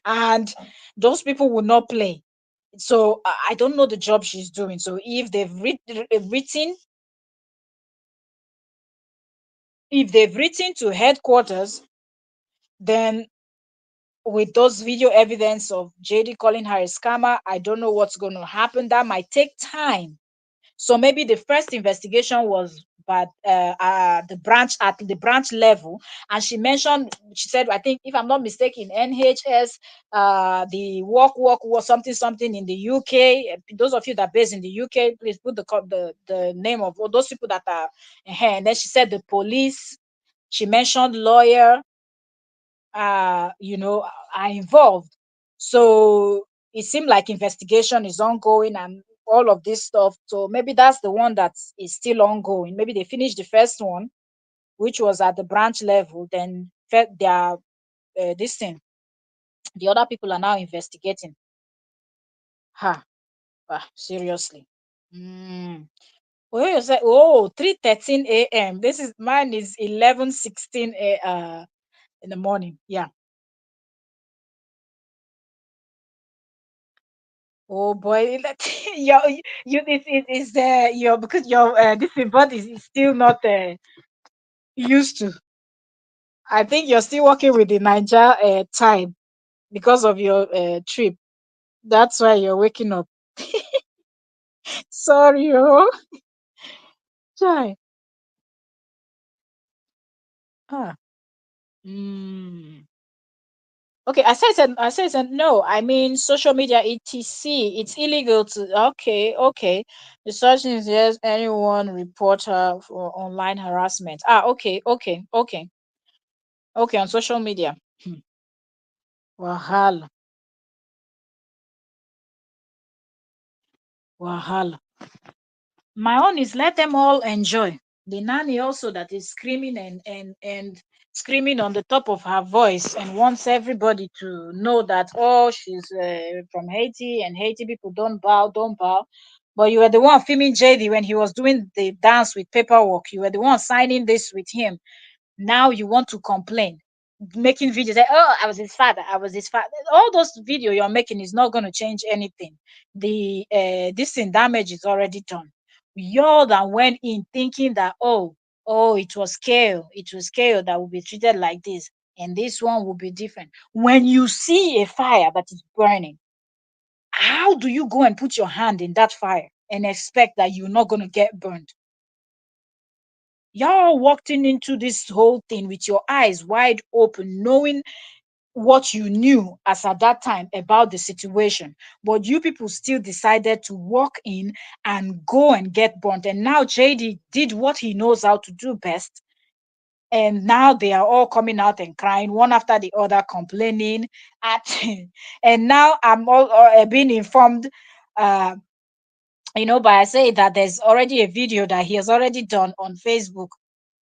and those people will not play. So I don't know the job she's doing. So if they've written to headquarters, then with those video evidence of JD calling her a scammer, I don't know what's going to happen. That might take time. So maybe the first investigation was at the branch level, and she said, I think if I'm not mistaken, NHS, the work was something in the UK. Those of you that are based in the UK, please put the name of all those people that are here. And then she said the police. She mentioned lawyer, are involved. So it seemed like investigation is ongoing and all of this stuff. So maybe that's the one that is still ongoing. Maybe they finished the first one, which was at the branch level. Then their this thing, the other people are now investigating. Ha, seriously. Mm. Oh, you say, 3:13 a.m. This is mine is 11:16 in the morning. Yeah. Oh boy, your is your because your this body is still not used to. I think you're still working with the Niger time because of your trip. That's why you're waking up. Sorry, oh. Chai. Ah. Mm. Okay, I said no. I mean social media etc. It's illegal to okay. The such is yes anyone report her for online harassment. Okay, on social media. Hmm. Wahala. Wahala. My own is let them all enjoy. The nanny also that is screaming and screaming on the top of her voice and wants everybody to know that oh she's from Haiti and Haiti people don't bow. But you were the one filming JD when he was doing the dance with paperwork. You were the one signing this with him. Now you want to complain, making videos say, "Oh, I was his father. I was his father." All those video you're making is not going to change anything. The this thing damage is already done. Y'all that went in thinking that it was kale that will be treated like this, and this one will be different. When you see a fire that is burning, how do you go and put your hand in that fire and expect that you're not going to get burned? Y'all walked into this whole thing with your eyes wide open, knowing what you knew as at that time about the situation. But you people still decided to walk in and go and get burnt. And now JD did what he knows how to do best. And now they are all coming out and crying, one after the other, complaining. At, and now I'm all being informed uh, by I say that there's already a video that he has already done on Facebook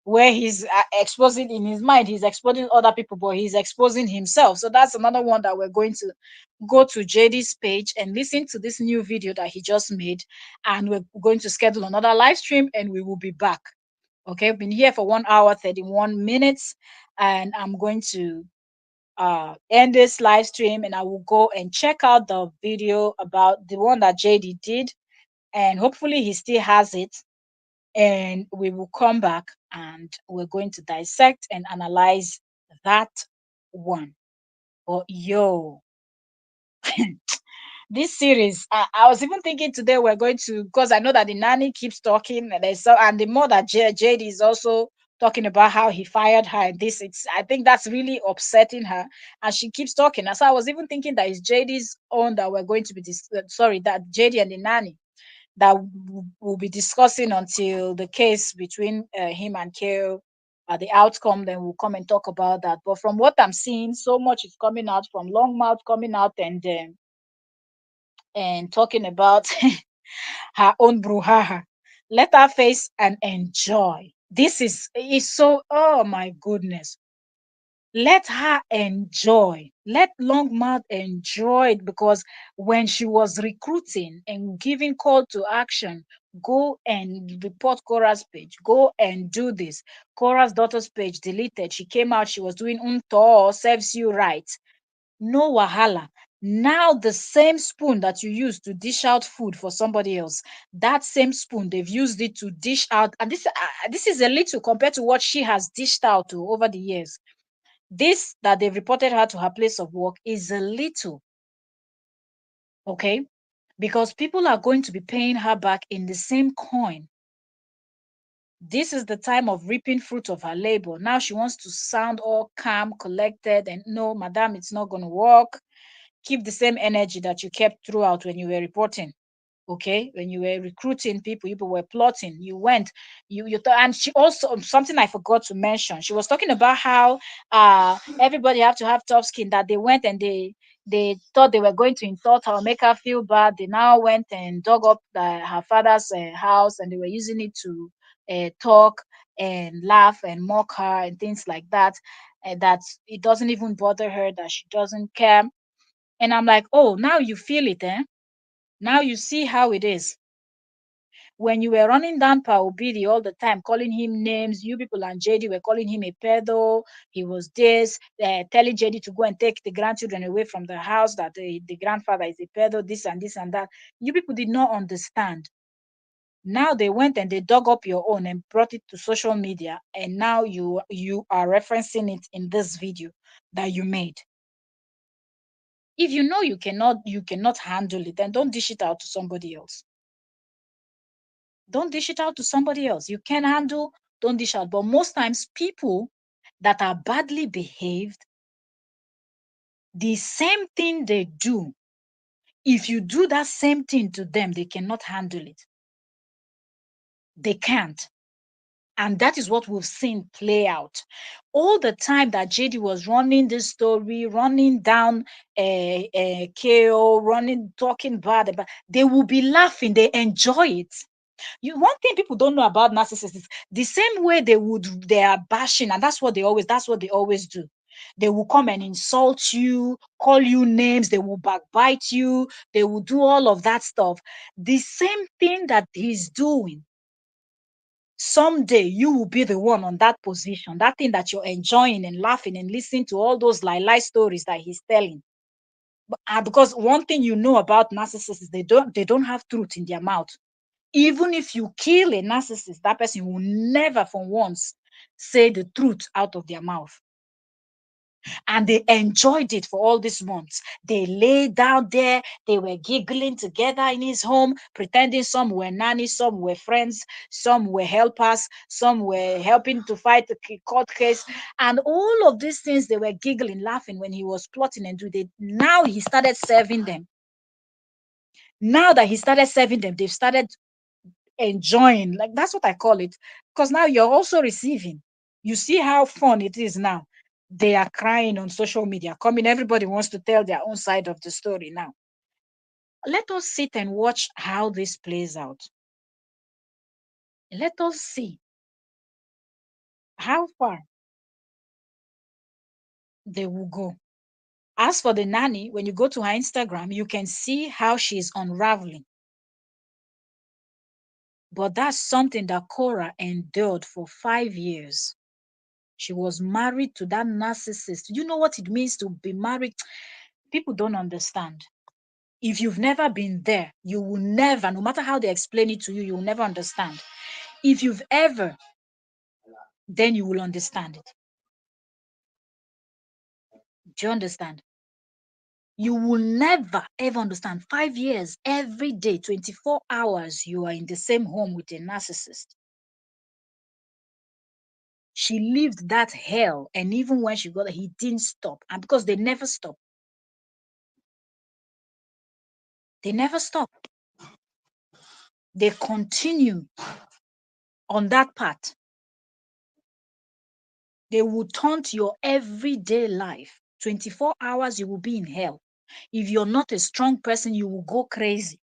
where he's exposing in his mind, he's exposing other people, but he's exposing himself. So that's another one that we're going to go to JD's page and listen to this new video that he just made. And we're going to schedule another live stream and we will be back. Okay, I've been here for 1 hour, 31 minutes, and I'm going to end this live stream and I will go and check out the video about the one that JD did and hopefully he still has it. And we will come back and we're going to dissect and analyze that one. But yo, this series, I was even thinking today we're going to, because I know that the nanny keeps talking, and and the more that Jade is also talking about how he fired her. And this, I think that's really upsetting her, and she keeps talking. And so I was even thinking that it's JD's own that we're going to be, sorry, that JD and the nanny that we'll be discussing until the case between him and Kale, the outcome, then we'll come and talk about that. But from what I'm seeing, so much is coming out from Longmouth coming out and talking about her own brouhaha. Let her face and enjoy. This is so, oh my goodness. Let her enjoy. Let Longmouth enjoy it because when she was recruiting and giving call to action, go and report Korra's page, go and do this. Korra's daughter's page deleted. She came out, she was doing unto serves you right. No wahala. Now the same spoon that you use to dish out food for somebody else, that same spoon they've used it to dish out, and this is a little compared to what she has dished out to over the years. This that they've reported her to her place of work is a little, okay? Because people are going to be paying her back in the same coin. This is the time of reaping fruit of her labor. Now she wants to sound all calm, collected, and no, madam, it's not going to work. Keep the same energy that you kept throughout when you were reporting. Okay, when you were recruiting people were plotting, you went, you thought. And she also, something I forgot to mention, she was talking about how everybody have to have tough skin, that they went and they thought they were going to insult her or make her feel bad. They now went and dug up her father's house and they were using it to talk and laugh and mock her and things like that, and that it doesn't even bother her, that she doesn't care. And I'm like, oh, now you feel it, eh? Now you see how it is. When you were running down Pa Obidi all the time, calling him names, you people and JD were calling him a pedo. He was this, telling JD to go and take the grandchildren away from the house, that the grandfather is a pedo, this and this and that. You people did not understand. Now they went and they dug up your own and brought it to social media, and now you are referencing it in this video that you made. If you know you cannot handle it, then don't dish it out to somebody else. Don't dish it out to somebody else. You can handle, don't dish out. But most times, people that are badly behaved, the same thing they do, if you do that same thing to them, they cannot handle it. They can't. And that is what we've seen play out. All the time that JD was running this story, running down KO, running, talking bad about, they will be laughing. They enjoy it. One thing people don't know about narcissists is the same way they are bashing, and that's what they always do. They will come and insult you, call you names, they will backbite you, they will do all of that stuff. The same thing that he's doing, someday you will be the one on that position, that thing that you're enjoying and laughing and listening to all those lie stories that he's telling. Because one thing you know about narcissists is they don't have truth in their mouth. Even if you kill a narcissist, that person will never for once say the truth out of their mouth. And they enjoyed it for all these months. They lay down there, they were giggling together in his home, pretending some were nannies, some were friends, some were helpers, some were helping to fight the court case. And all of these things, they were giggling, laughing when he was plotting and doing it. Now he started serving them. Now that he started serving them, they've started enjoying. Like, that's what I call it. Because now you're also receiving. You see how fun it is now. They are crying on social media, coming. Everybody wants to tell their own side of the story now. Let us sit and watch how this plays out. Let us see how far they will go. As for the nanny, when you go to her Instagram, you can see how she's unraveling. But that's something that Korra endured for 5 years. She was married to that narcissist. You know what it means to be married? People don't understand. If you've never been there, you will never, no matter how they explain it to you, you will never understand. If you've ever, then you will understand it. Do you understand? You will never ever understand. 5 years, every day, 24 hours, you are in the same home with a narcissist. She lived that hell, and even when she got there, he didn't stop. And because they never stop, they never stop. They continue on that path. They will taunt your everyday life. 24 hours, you will be in hell. If you're not a strong person, you will go crazy.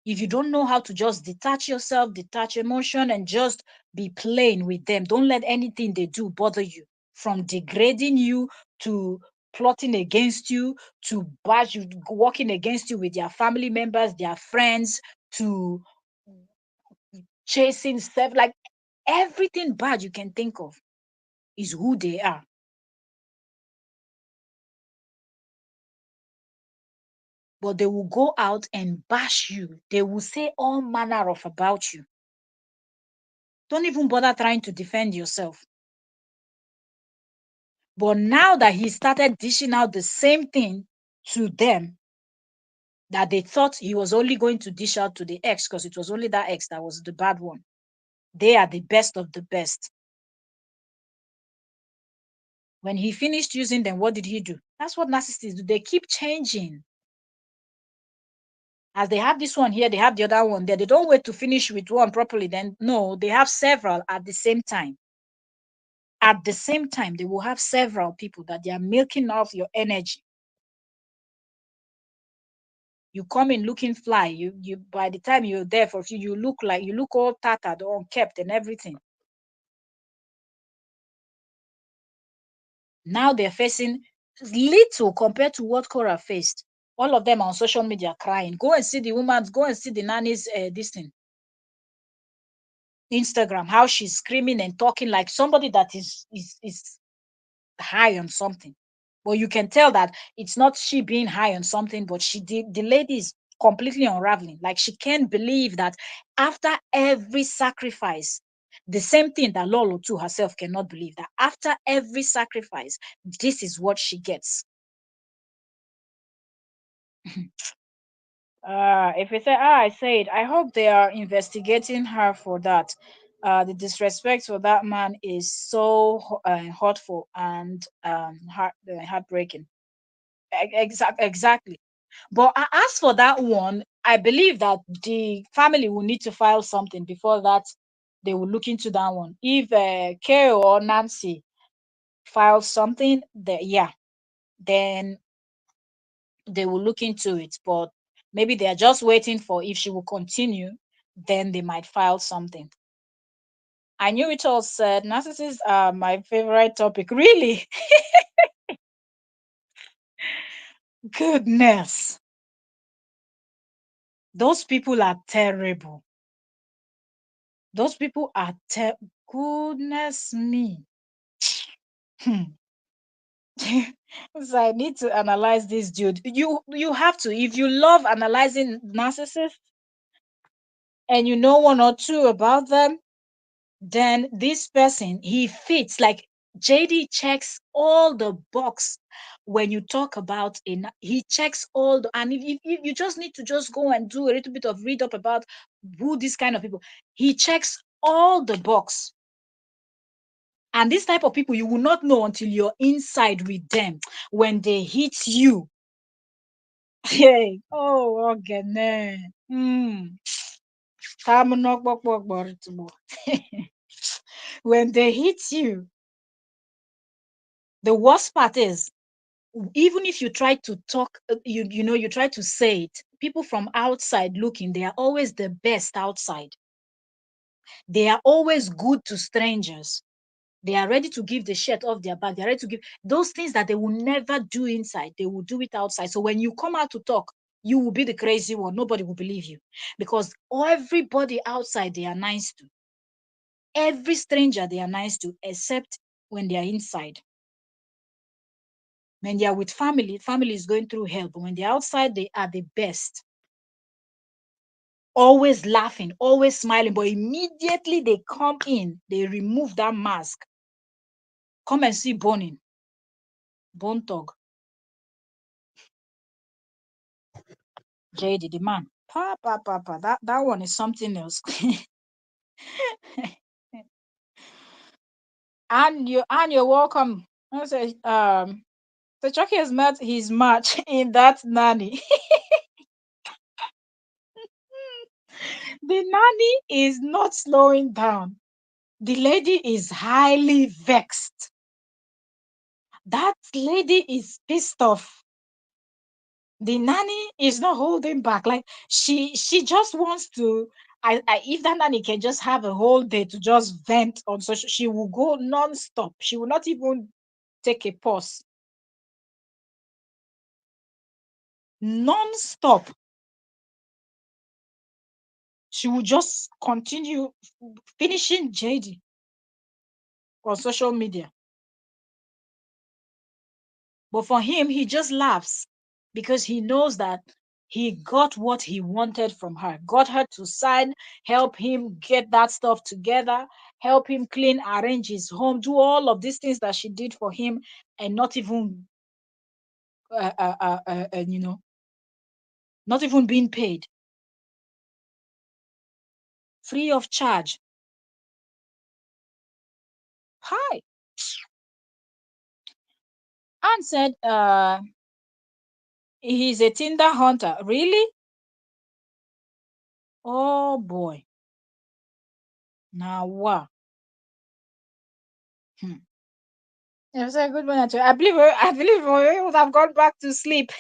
If you don't know how to just detach yourself, detach emotion, and just be plain with them, don't let anything they do bother you. From degrading you to plotting against you to bash you, working against you with their family members, their friends, to chasing stuff, like everything bad you can think of is who they are. But they will go out and bash you. They will say all manner of about you. Don't even bother trying to defend yourself. But now that he started dishing out the same thing to them that they thought he was only going to dish out to the ex, because it was only that ex that was the bad one. They are the best of the best. When he finished using them, what did he do? That's what narcissists do. They keep changing. As they have this one here, they have the other one there. They don't wait to finish with one properly. Then, no, they have several at the same time. At the same time, they will have several people that they are milking off your energy. You come in looking fly. You by the time you're there for a few, you look all tattered, unkept, and everything. Now they're facing little compared to what Cora faced. All of them are on social media crying. Go and see the woman. Go and see the nanny's this thing. Instagram, how she's screaming and talking like somebody that is high on something. But you can tell that it's not she being high on something, but the lady is completely unraveling. Like, she can't believe that after every sacrifice, The same thing that Lolo too herself cannot believe, that after every sacrifice, this is what she gets. If you say, I said, I hope they are investigating her for that. The disrespect for that man is so hurtful and heartbreaking. Exactly. But as for that one, I believe that the family will need to file something before that. They will look into that one. If Kay or Nancy files something, yeah, then they will look into it. But maybe they are just waiting for if she will continue, then they might file something. I knew it all said. Narcissists are my favorite topic. Really? Goodness. Those people are terrible. Those people are goodness me. Hmm. So I need to analyze this dude. You have to. If you love analyzing narcissists and you know one or two about them, then this person he fits. Like JD checks all the box when you talk about he checks all the, and if you just need to just go and do a little bit of read up about who this kind of people, he checks all the box. And this type of people you will not know until you're inside with them. When they hit you, hey, oh, okay, nah. When they hit you, the worst part is, even if you try to talk, you try to say it, people from outside looking, they are always the best outside. They are always good to strangers. They are ready to give the shirt off their back. They're ready to give those things that they will never do inside. They will do it outside. So when you come out to talk, you will be the crazy one. Nobody will believe you because everybody outside they are nice to. Every stranger they are nice to, except when they are inside. When they are with family, family is going through hell. But when they're outside, they are the best. Always laughing, always smiling. But immediately they come in, they remove that mask. Come and see Bonin. Bone Tog. JD, the man. That one is something else. And you're welcome. I say, so Chucky has met his match in that nanny. The nanny is not slowing down. The lady is highly vexed. That lady is pissed off. The nanny is not holding back. Like she just wants to. If that nanny can just have a whole day to just vent on social, she will go non-stop. She will not even take a pause. Non-stop. She will just continue finishing JD on social media. But for him, he just laughs because he knows that he got what he wanted from her, got her to sign, help him get that stuff together, help him clean, arrange his home, do all of these things that she did for him, and not even, not even being paid, free of charge. Hi. Anne said, he's a Tinder hunter. Really? Oh boy. Now what? Hmm. It was a good one. I believe we would have gone back to sleep.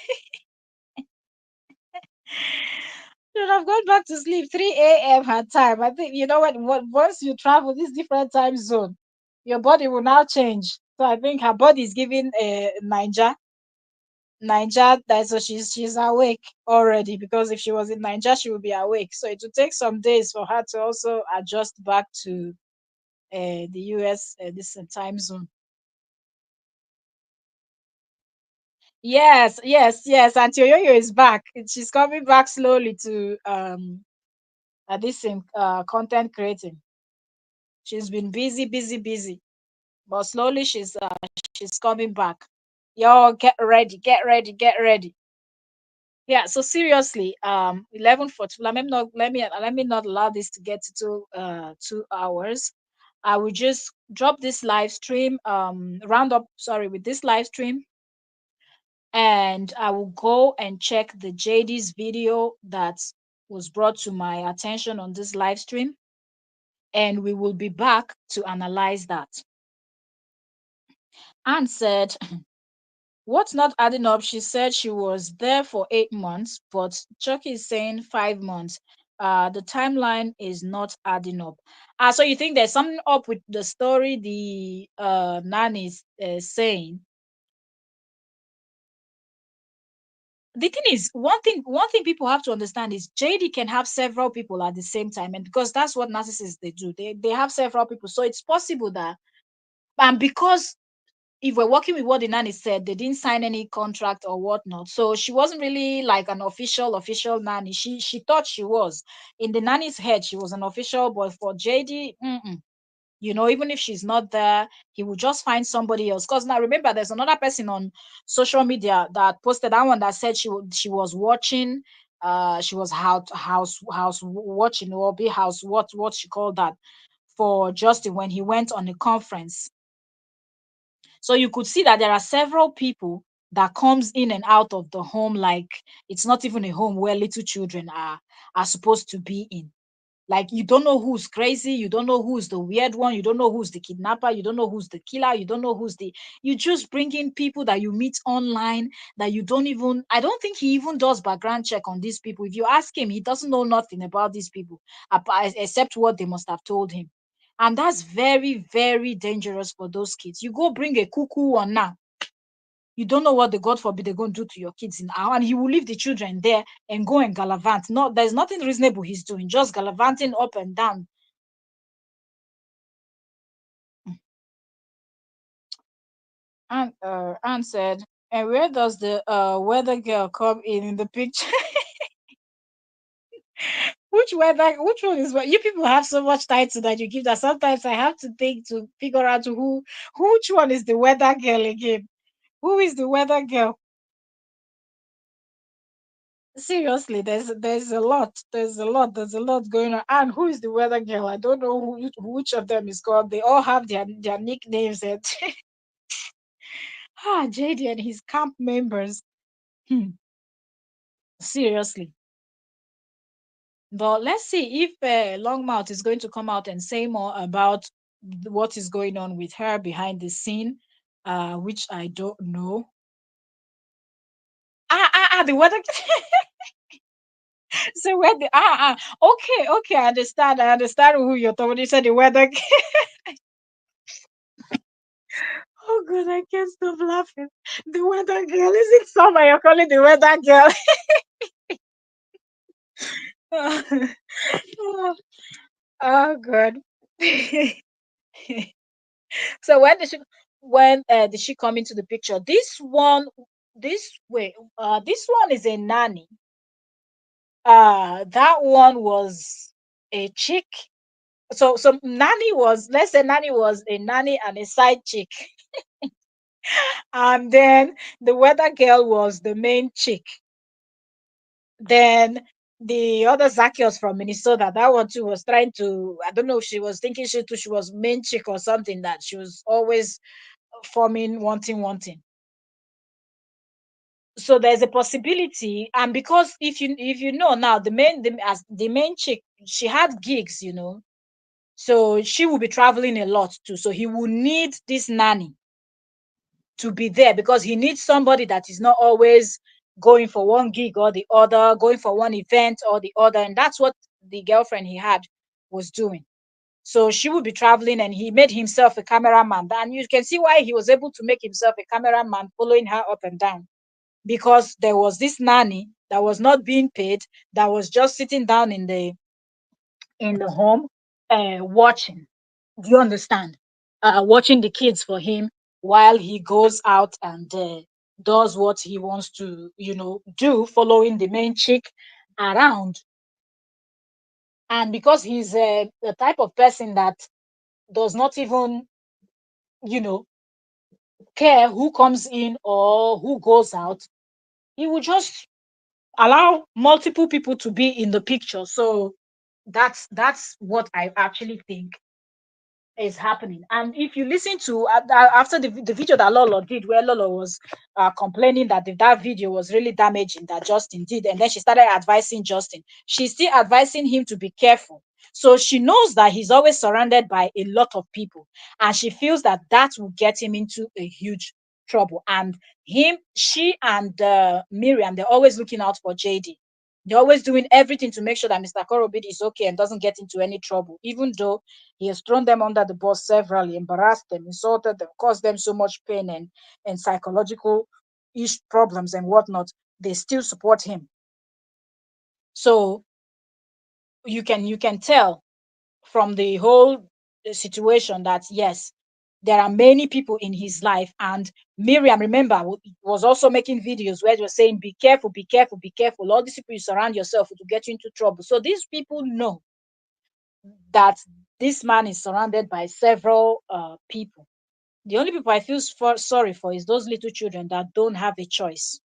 Should have gone back to sleep. 3 a.m. her time. I think you know what once you travel this different time zone, your body will now change. So I think her body is giving Niger that, so she's awake already, because if she was in Niger, she would be awake. So it will take some days for her to also adjust back to the US this time zone. Yes. Auntie Oyoyo is back. She's coming back slowly to this content creating. She's been busy, busy, busy, but slowly she's coming back. Y'all get ready, get ready, get ready. Yeah, so seriously, 11:40. Let me not allow this to get to 2 hours. I will just drop this live stream, round up, sorry, with this live stream, and I will go and check the JD's video that was brought to my attention on this live stream, and we will be back to analyze that. Anne said, what's not adding up? She said she was there for 8 months, but Chucky is saying 5 months. The timeline is not adding up. So you think there's something up with the story the nanny is saying? The thing is, one thing people have to understand is JD can have several people at the same time, and because that's what narcissists they do, they have several people. So it's possible that, and because if we're working with what the nanny said, they didn't sign any contract or whatnot. So she wasn't really like an official nanny. She thought she was. In the nanny's head, she was an official, but for JD, even if she's not there, he will just find somebody else. Because now remember, there's another person on social media that posted that one that said she was watching, she was house watching, or be house what she called that, for Justin when he went on a conference. So you could see that there are several people that comes in and out of the home, like it's not even a home where little children are supposed to be in. Like you don't know who's crazy, you don't know who's the weird one, you don't know who's the kidnapper, you don't know who's the killer, you don't know you just bring in people that you meet online that you don't even. I don't think he even does background check on these people. If you ask him, he doesn't know nothing about these people except what they must have told him. And that's very, very dangerous for those kids. You go bring a cuckoo one now, you don't know what the God forbid they're going to do to your kids in hour, and he will leave the children there and go and gallivant. No, there's nothing reasonable he's doing, just gallivanting up and down. And said, and where does the weather girl come in the picture? Which one is what? You people have so much title that you give that sometimes I have to think to figure out which one is the weather girl again. Who is the weather girl? Seriously, there's a lot going on. And who is the weather girl? I don't know which of them is called. They all have their nicknames. And JD and his camp members. Hmm, seriously. But let's see if Longmouth is going to come out and say more about what is going on with her behind the scene, which I don't know. The weather. So where the okay, I understand who you're talking. You said the weather. Oh God, I can't stop laughing. The weather girl, is it summer? You're calling the weather girl. Oh, oh God. So when did she come into the picture? This one is a nanny. That one was a chick. So nanny was, let's say nanny was a nanny and a side chick. And then the weather girl was the main chick. Then the other Zacchaeus from Minnesota, that one too was trying to, I don't know if she was thinking she was main chick or something, that she was always forming, wanting. So there's a possibility, and because if you know now, the main chick, she had gigs, so she will be traveling a lot too. So he will need this nanny to be there because he needs somebody that is not always going for one gig or the other, going for one event or the other. And that's what the girlfriend he had was doing. So she would be traveling, and he made himself a cameraman. And you can see why he was able to make himself a cameraman, following her up and down, because there was this nanny that was not being paid, that was just sitting down in the home, watching. Do you understand? Watching the kids for him while he goes out and does what he wants to, do, following the main chick around. And because he's the type of person that does not even, you know, care who comes in or who goes out. He will just allow multiple people to be in the picture. So that's what I actually think is happening. And if you listen to after the video that Lolo did, where Lolo was complaining that that video was really damaging that Justin did, and then she started advising Justin, she's still advising him to be careful. So she knows that he's always surrounded by a lot of people, and she feels that that will get him into a huge trouble. And she and Miriam, they're always looking out for JD. They're always doing everything to make sure that Mr. Korobid is okay and doesn't get into any trouble, even though he has thrown them under the bus severally, embarrassed them, insulted them, caused them so much pain and psychological problems and whatnot. They still support him. So you can tell from the whole situation that yes, there are many people in his life. And Miriam, remember, was also making videos where they were saying, be careful, be careful, be careful. All these people you surround yourself with to get you into trouble. So these people know that this man is surrounded by several people. The only people I feel sorry for is those little children that don't have a choice.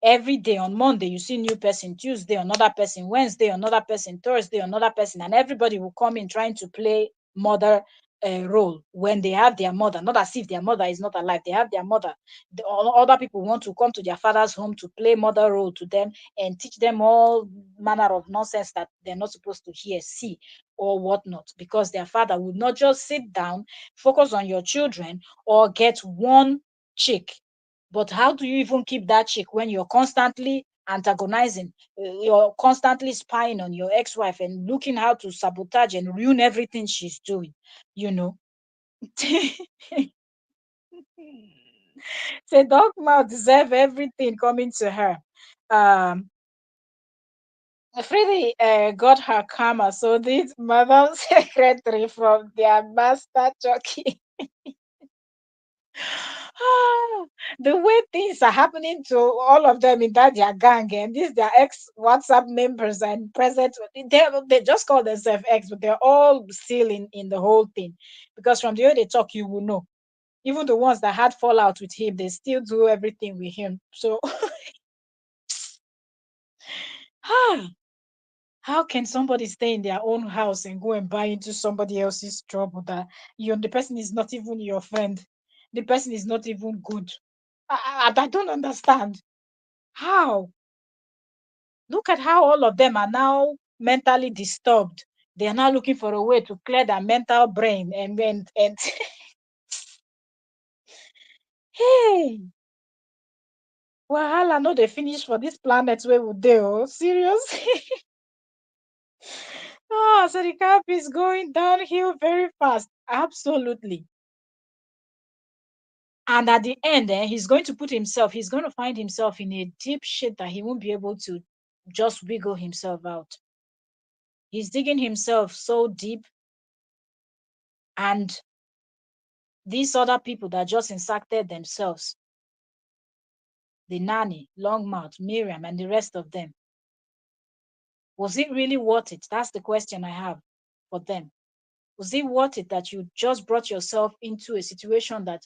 Every day on Monday, you see new person, Tuesday, another person, Wednesday, another person, Thursday, another person, and everybody will come in trying to play mother role when they have their mother. Not as if their mother is not alive. They have their mother. Other people want to come to their father's home to play mother role to them and teach them all manner of nonsense that they're not supposed to hear, see, or whatnot, because their father would not just sit down, focus on your children, or get one chick. But how do you even keep that chick when you're constantly antagonizing, you're constantly spying on your ex-wife and looking how to sabotage and ruin everything she's doing, you know? Say dog mouth deserve everything coming to her. Um Freddie got her karma, so this madam secretary from their master jockey. The way things are happening to all of them in that their gang, and these their ex WhatsApp members and present, they just call themselves ex, but they're all still in the whole thing. Because from the way they talk, you will know. Even the ones that had fallout with him, they still do everything with him. So how can somebody stay in their own house and go and buy into somebody else's trouble that the person is not even your friend? The person is not even good. I don't understand. How? Look at how all of them are now mentally disturbed. They are now looking for a way to clear their mental brain and hey, wahala no dey finish for this planet where we dey. Oh, serious? So the cap is going downhill very fast. Absolutely. And at the end, he's going to he's going to find himself in a deep shit that he won't be able to just wiggle himself out. He's digging himself so deep, and these other people that just inserted themselves, the nanny, Longmouth, Miriam, and the rest of them, was it really worth it? That's the question I have for them. Was it worth it that you just brought yourself into a situation that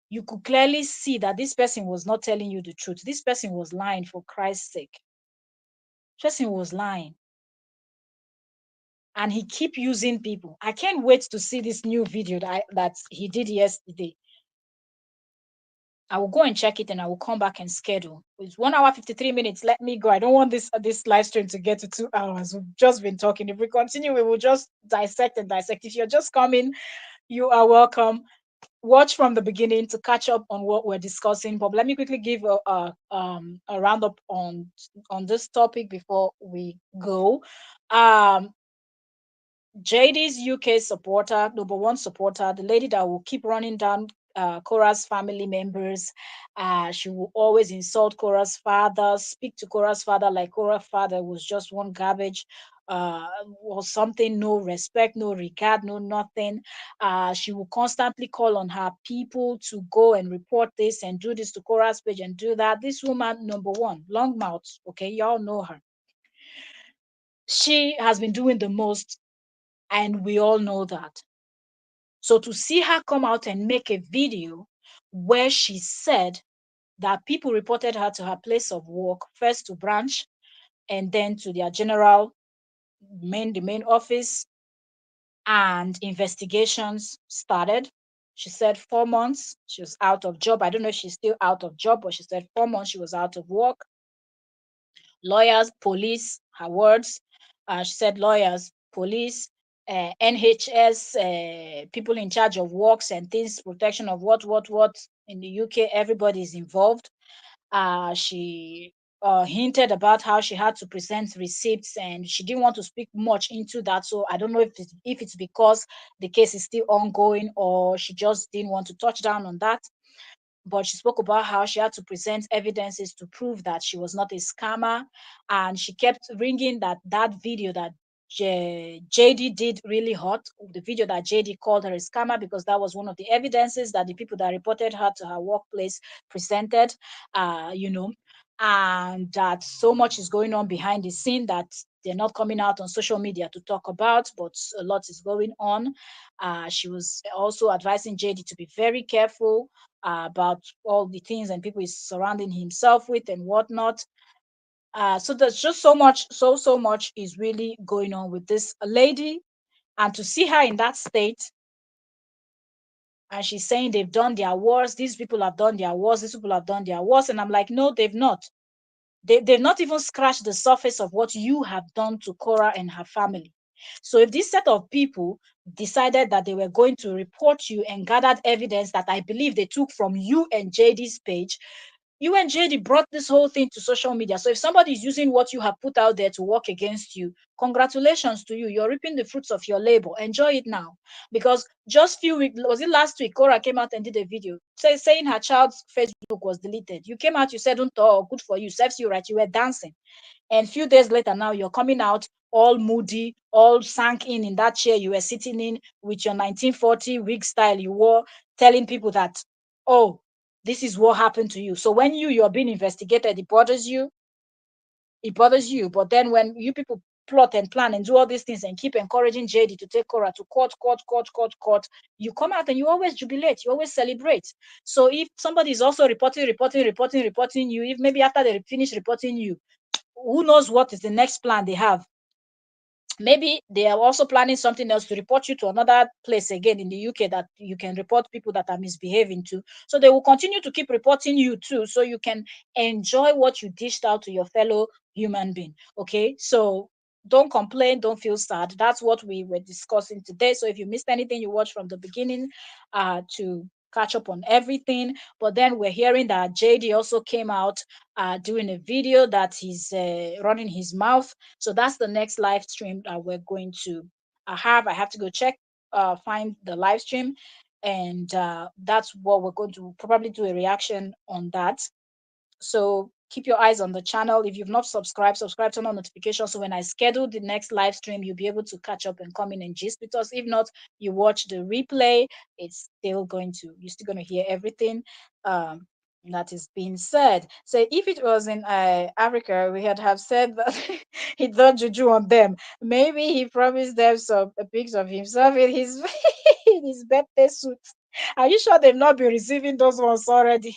you could clearly see that this person was not telling you the truth? This person was lying, for Christ's sake. This person was lying. And he keep using people. I can't wait to see this new video that he did yesterday. I will go and check it and I will come back and schedule. It's 1 hour 53 minutes. Let me go. I don't want this live stream to get to 2 hours. We've just been talking. If we continue, we will just dissect and dissect. If you're just coming, you are welcome. Watch from the beginning to catch up on what we're discussing. But let me quickly give a roundup on this topic before we go. JD's UK supporter, number one supporter, the lady that will keep running down Korra's family members. She will always insult Korra's father, speak to Korra's father like Korra's father was just one garbage or something, no respect, no regard, no nothing. She will constantly call on her people to go and report this and do this to Korra's page and do that. This woman, number one, long mouth, okay, y'all know her. She has been doing the most, And we all know that. So to see her come out and make a video where she said that people reported her to her place of work, first to branch and then to their general the main office, and investigations started. She said 4 months she was out of job. I don't know if she's still out of job, but she said 4 months she was out of work. Lawyers, police, her words. She said lawyers, police, NHS, people in charge of works and things, protection of what. In the UK, everybody is involved. She hinted about how she had to present receipts, and she didn't want to speak much into that. So I don't know if it's because the case is still ongoing or she just didn't want to touch down on that. But she spoke about how she had to present evidences to prove that she was not a scammer, and she kept ringing that video that JD did really hot. The video that JD called her a scammer, because that was one of the evidences that the people that reported her to her workplace presented. You know, and that so much is going on behind the scene that they're not coming out on social media to talk about, but a lot is going on. She was also advising JD to be very careful about all the things and people he's surrounding himself with and whatnot. So there's just so much is really going on with this lady, and to see her in that state, and she's saying they've done their worst. These people have done their worst. These people have done their worst, and I'm like, no, they've not. They've not even scratched the surface of what you have done to Korra and her family. So if this set of people decided that they were going to report you and gathered evidence that I believe they took from you and JD's page, you and JD brought this whole thing to social media. So if somebody is using what you have put out there to work against you, congratulations to you. You're reaping the fruits of your labor. Enjoy it now. Because just few weeks, was it last week, Cora came out and did a video saying her child's Facebook was deleted. You came out, you said, don't talk, good for you, serves you right. You were dancing. And few days later, now you're coming out all moody, all sank in that chair you were sitting in with your 1940 wig style you wore, telling people that, oh, this is what happened to you. So when you're being investigated, it bothers you. It bothers you. But then when you people plot and plan and do all these things and keep encouraging JD to take Cora to court, you come out and you always jubilate, you always celebrate. So if somebody is also reporting you, if maybe after they finish reporting you, who knows what is the next plan they have? Maybe they are also planning something else to report you to another place again in the UK that you can report people that are misbehaving to. So they will continue to keep reporting you too, so you can enjoy what you dished out to your fellow human being. Okay, so don't complain, don't feel sad. That's what we were discussing today. So if you missed anything, you watch from the beginning to catch up on everything. But then we're hearing that JD also came out doing a video that he's running his mouth. So that's the next live stream that we're going to have. I have to go check, find the live stream, and that's what we're going to probably do a reaction on that. So keep your eyes on the channel. If you've not subscribed, subscribe, turn on notifications. So when I schedule the next live stream, you'll be able to catch up and come in and gist. Because if not, you watch the replay, you're still going to hear everything um, that is being said. So if it was in Africa, we had have said that he done juju on them. Maybe he promised them some pics of himself in his in his birthday suit. Are you sure they've not been receiving those ones already?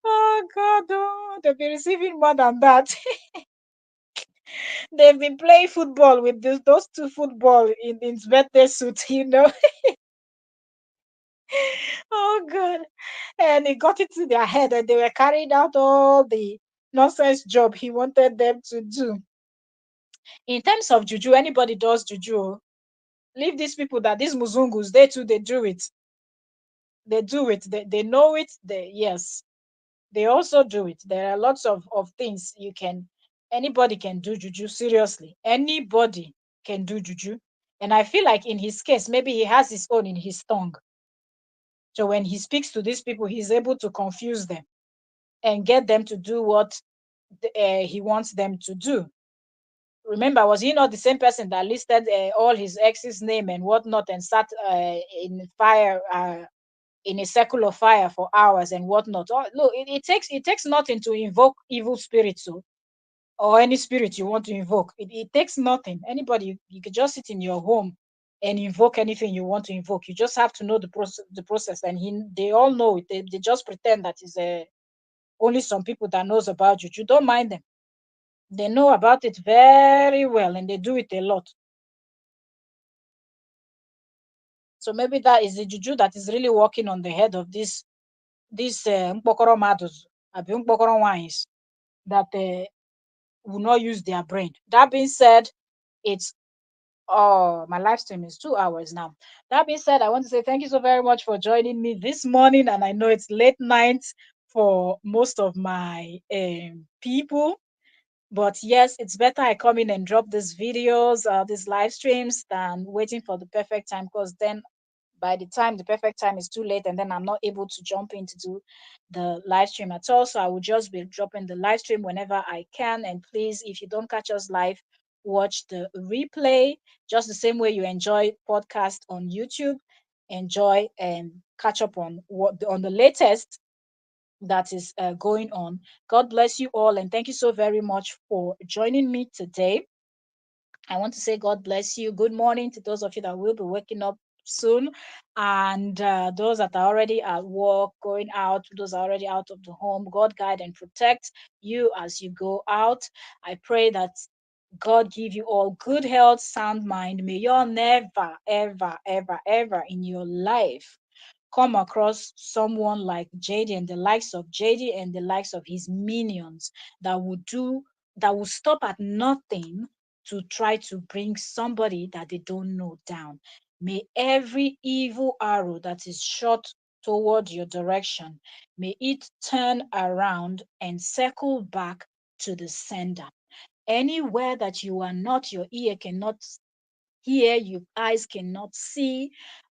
Oh God, oh, they've been receiving more than that. They've been playing football with those two football in birthday suits, you know. Oh God. And it got into their head and they were carrying out all the nonsense job he wanted them to do. In terms of juju, anybody does juju. Leave these people that these muzungus, they too, they do it. They do it. They know it. Yes. They also do it. There are lots of things anybody can do juju. Seriously, anybody can do juju. And I feel like in his case, maybe he has his own in his tongue. So when he speaks to these people, he's able to confuse them and get them to do what he wants them to do. Remember, was he not the same person that listed all his ex's name and whatnot and sat in fire in a circle of fire for hours and whatnot? Oh, look, it takes nothing to invoke evil spirits. So or any spirit you want to invoke. It takes nothing. Anybody, you can just sit in your home and invoke anything you want to invoke. You just have to know the process, and they all know it. They just pretend that is only some people that knows about juju. Don't mind them. They know about it very well, and they do it a lot. So maybe that is the juju that is really working on the head of this mkpokoro madus, abi mkpokoro wines that will not use their brain. That being said, it's my live stream is 2 hours now. That being said, I want to say thank you so very much for joining me this morning. And I know it's late night for most of my people. But yes, it's better I come in and drop these videos, these live streams, than waiting for the perfect time, because then by the time the perfect time is too late, and then I'm not able to jump in to do the live stream at all. So I will just be dropping the live stream whenever I can. And please, if you don't catch us live, watch the replay, just the same way you enjoy podcast on YouTube. Enjoy and catch up on the latest that is going on. God bless you all, and thank you so very much for joining me today. I want to say God bless you. Good morning to those of you that will be waking up soon, and those that are already at work, going out, those are already out of the home. God guide and protect you as you go out. I pray that God give you all good health, sound mind. May you all never, ever, ever, ever in your life come across someone like JD and the likes of JD and the likes of his minions that will stop at nothing to try to bring somebody that they don't know down. May every evil arrow that is shot toward your direction, may it turn around and circle back to the sender. Anywhere that you are not, your ear cannot hear, your eyes cannot see,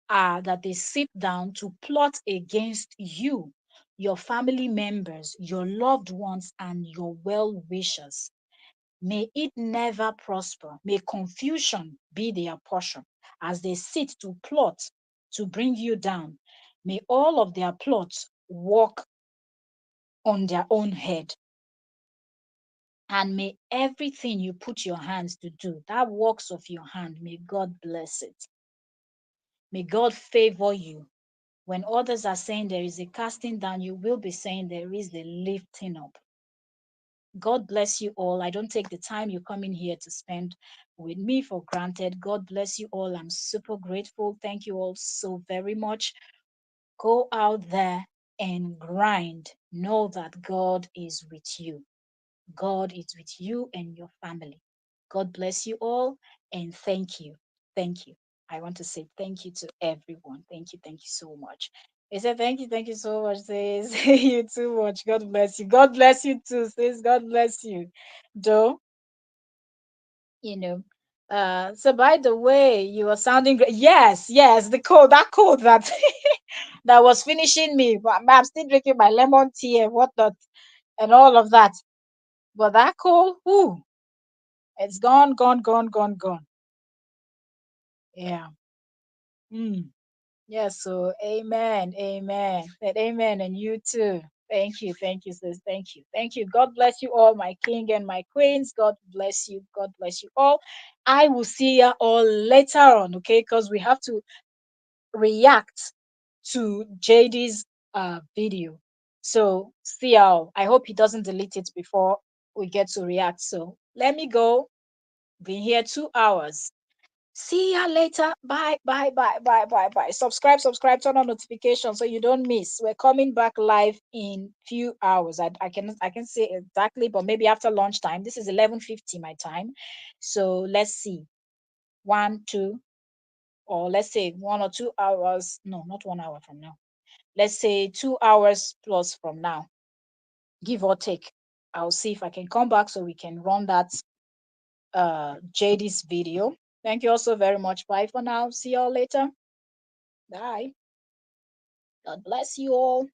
that they sit down to plot against you, your family members, your loved ones, and your well wishers. May it never prosper. May confusion be their portion as they sit to plot to bring you down. May all of their plots work on their own head. And may everything you put your hands to do, that works of your hand, may God bless it. May God favor you. When others are saying there is a casting down, you will be saying there is a lifting up. God bless you all. I don't take the time you come in here to spend with me for granted. God bless you all. I'm super grateful. Thank you all so very much. Go out there and grind. Know that God is with you. God is with you and your family. God bless you all, and thank you. Thank you. I want to say thank you to everyone. Thank you. Thank you so much. I said thank you. Thank you so much. Says you too much. God bless you. God bless you too. Says God bless you. Joe, you know. So by the way, you are sounding great. Yes, yes, that cold that that was finishing me. But I'm still drinking my lemon tea and whatnot and all of that. But that cold, whoo, it's gone, gone, gone, gone, gone. Yeah. Mm. Yes. So, amen, amen, and amen, and you too. Thank you, sis. Thank you, thank you. God bless you all, my king and my queens. God bless you. God bless you all. I will see you all later on, okay? Because we have to react to JD's video. So, see y'all. I hope he doesn't delete it before we get to react. So, let me go. Been here 2 hours. See ya later. Bye, bye, bye, bye, bye, bye. Subscribe, subscribe, turn on notifications so you don't miss. We're coming back live in few hours. I can say exactly, but maybe after lunchtime. This is 11:50 my time. So let's see. 1, 2, or let's say 1 or 2 hours. No, not 1 hour from now. Let's say 2 hours plus from now, give or take. I'll see if I can come back so we can run that JD's video. Thank you all so very much. Bye for now. See y'all later. Bye. God bless you all.